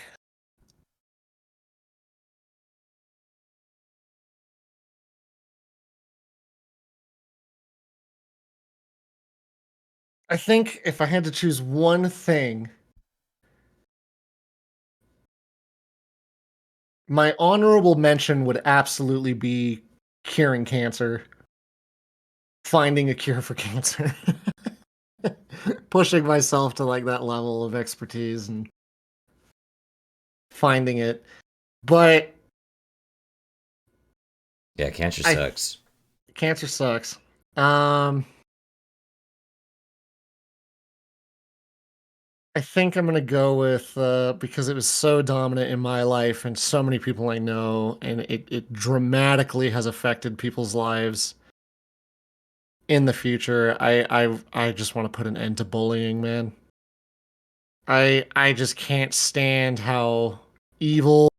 if I had to choose one thing, my honorable mention would absolutely be curing cancer, finding a cure for cancer. Pushing myself to like that level of expertise and finding it. But Yeah, cancer I sucks. cancer sucks. Um I think I'm gonna go with because it was so dominant in my life and so many people I know, and it dramatically has affected people's lives in the future. I just want to put an end to bullying, man. I just can't stand how evil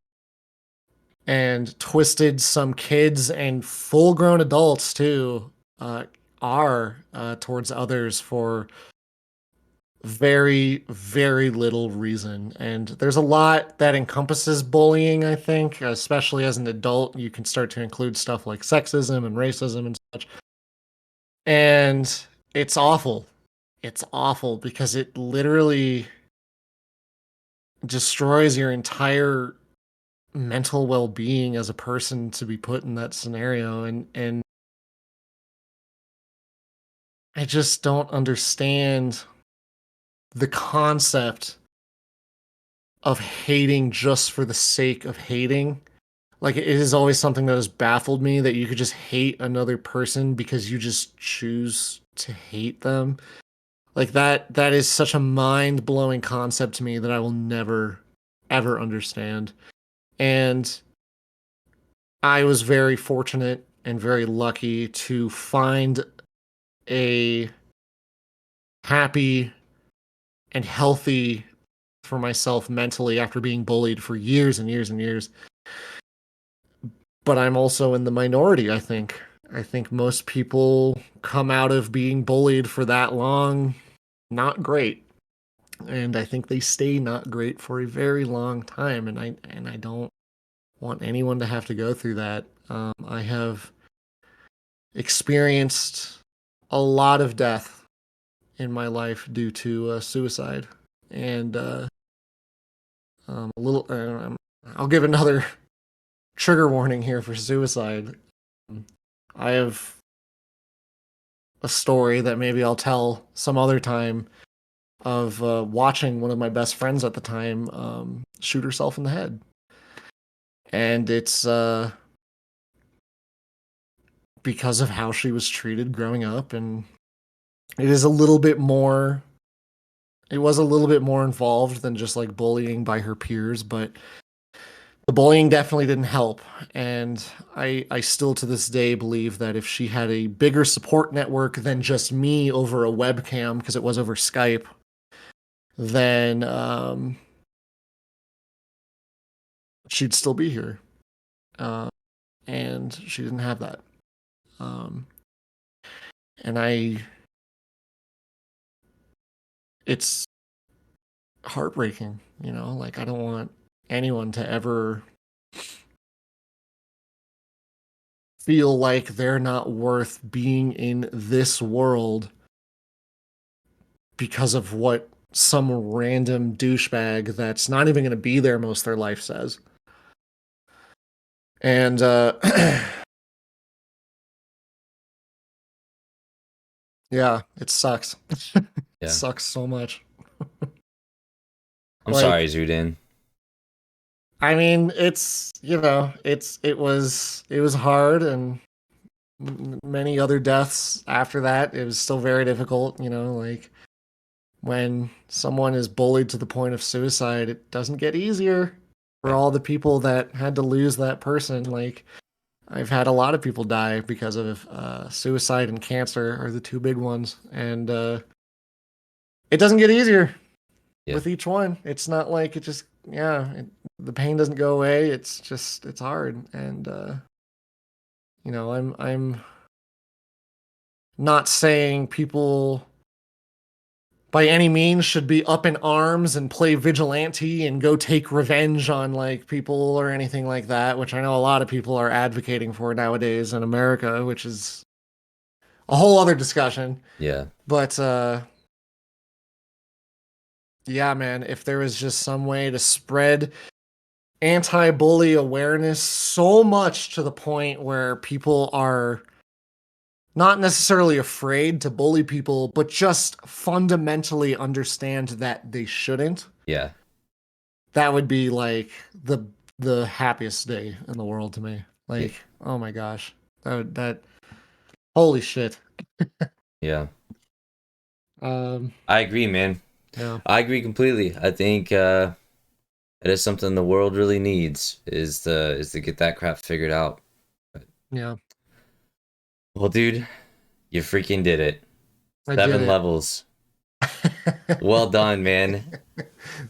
and twisted some kids and full-grown adults too uh, are towards others for very, very little reason. And there's a lot that encompasses bullying, I think, especially as an adult. You can start to include stuff like sexism and racism and such. And it's awful. It's awful because it literally destroys your entire mental well-being as a person to be put in that scenario. And I just don't understand the concept of hating just for the sake of hating. Like it is always something that has baffled me that you could just hate another person because you just choose to hate them. Like that is such a mind-blowing concept to me that I will never ever understand. And I was very fortunate and very lucky to find a happy and healthy for myself mentally after being bullied for years and years and years. But I'm also in the minority, I think. I think most people come out of being bullied for that long not great. And I think they stay not great for a very long time. And I don't want anyone to have to go through that. I have experienced a lot of death in my life due to suicide, and a little. I'll give another trigger warning here for suicide. I have a story that maybe I'll tell some other time of watching one of my best friends at the time shoot herself in the head, and it's because of how she was treated growing up, and it is a little bit more. It was a little bit more involved than just like bullying by her peers, but the bullying definitely didn't help. And I still to this day believe that if she had a bigger support network than just me over a webcam, because it was over Skype, then she'd still be here. And she didn't have that. And it's heartbreaking, like I don't want anyone to ever feel like they're not worth being in this world because of what some random douchebag that's not even going to be there most of their life says. And yeah, it sucks. It Yeah. sucks so much. I'm Like, sorry, Zudan. I mean, it was hard, and many other deaths after that. It was still very difficult, like when someone is bullied to the point of suicide, it doesn't get easier for Yeah. all the people that had to lose that person. Like, I've had a lot of people die because of suicide and cancer are the two big ones, and it doesn't get easier Yeah. with each one. It's not like it just the pain doesn't go away. It's hard, and I'm not saying people by any means should be up in arms and play vigilante and go take revenge on like people or anything like that, which I know a lot of people are advocating for nowadays in America, which is a whole other discussion. Yeah. But yeah, man, if there was just some way to spread anti-bully awareness so much to the point where people are not necessarily afraid to bully people, but just fundamentally understand that they shouldn't. Yeah. That would be like the happiest day in the world to me. Yeah. Like, oh my gosh. That holy shit. Yeah. Um I agree, man. yeah. I agree completely. I think it is something the world really needs is to get that crap figured out. Yeah. Well, dude, you freaking did it. I did 7 it. levels. Well done, man.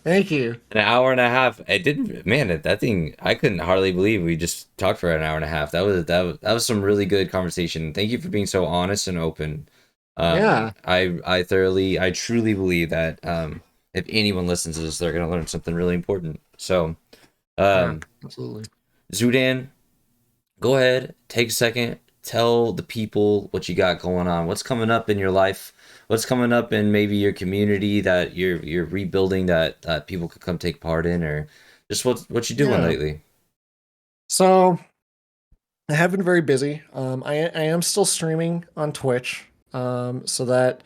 Thank you. An hour and a half. It didn't, man. That thing, I couldn't hardly believe we just talked for an hour and a half. That was some really good conversation. Thank you for being so honest and open. Yeah. I truly believe that if anyone listens to this, they're gonna learn something really important. So, Yeah, absolutely. Zudan, go ahead, take a second, tell the people what you got going on. What's coming up in your life? What's coming up in maybe your community that you're rebuilding that people could come take part in, or just what you doing Yeah. lately? So I have been very busy. I am still streaming on Twitch. So that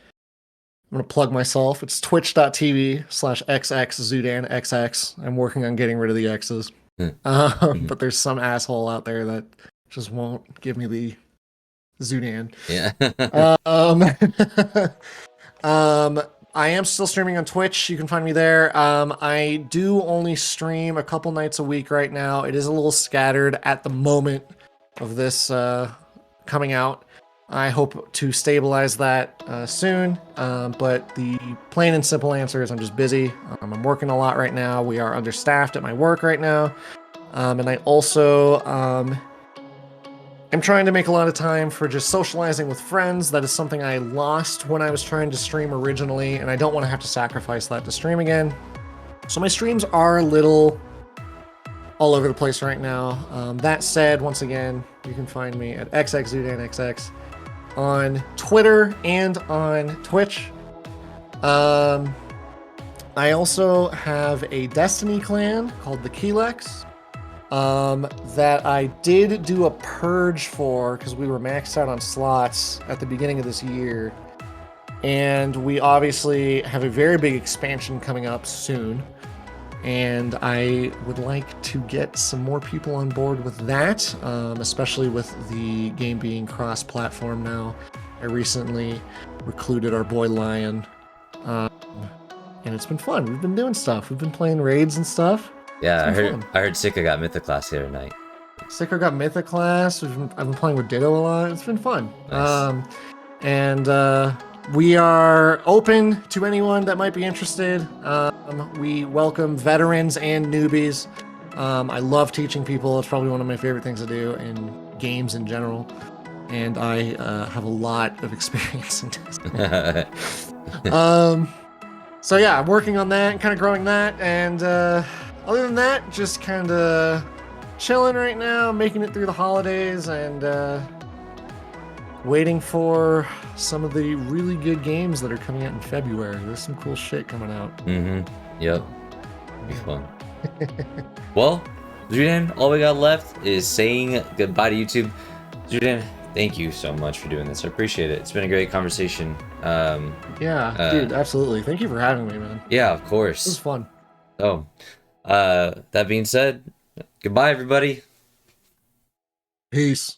I'm gonna plug myself. It's twitch.tv/xxZudanXX. I'm working on getting rid of the X's. But there's some asshole out there that just won't give me the Zudan. Yeah. I am still streaming on Twitch. You can find me there. I do only stream a couple nights a week right now. It is a little scattered at the moment of this coming out. I hope to stabilize that soon. But the plain and simple answer is I'm just busy. I'm working a lot right now. We are understaffed at my work right now. And I also am trying to make a lot of time for just socializing with friends. That is something I lost when I was trying to stream originally, and I don't want to have to sacrifice that to stream again. So my streams are a little all over the place right now. That said, once again, you can find me at xxzudanxx on Twitter and on Twitch. I also have a Destiny clan called the Kelex that I did do a purge for because we were maxed out on slots at the beginning of this year. And we obviously have a very big expansion coming up soon. And I would like to get some more people on board with that, especially with the game being cross-platform now. I recently recruited our boy Lion, and it's been fun. We've been doing stuff. We've been playing raids and stuff. Yeah, I heard Sika got Mythic class the other night. Sicker got Mythic class. I've been playing with Ditto a lot. It's been fun. Nice. We are open to anyone that might be interested. We welcome veterans and newbies. I love teaching people. It's probably one of my favorite things to do in games in general. And I have a lot of experience in this. So yeah, I'm working on that and kind of growing that. And other than that, just kind of chilling right now, making it through the holidays and waiting for some of the really good games that are coming out in February. There's some cool shit coming out. Yep. Be fun. Well, Zudan, all we got left is saying goodbye to YouTube. Zudan, thank you so much for doing this. I appreciate it. It's been a great conversation. Dude, absolutely. Thank you for having me, man. Yeah, of course. This was fun. Oh, that being said, goodbye, everybody. Peace.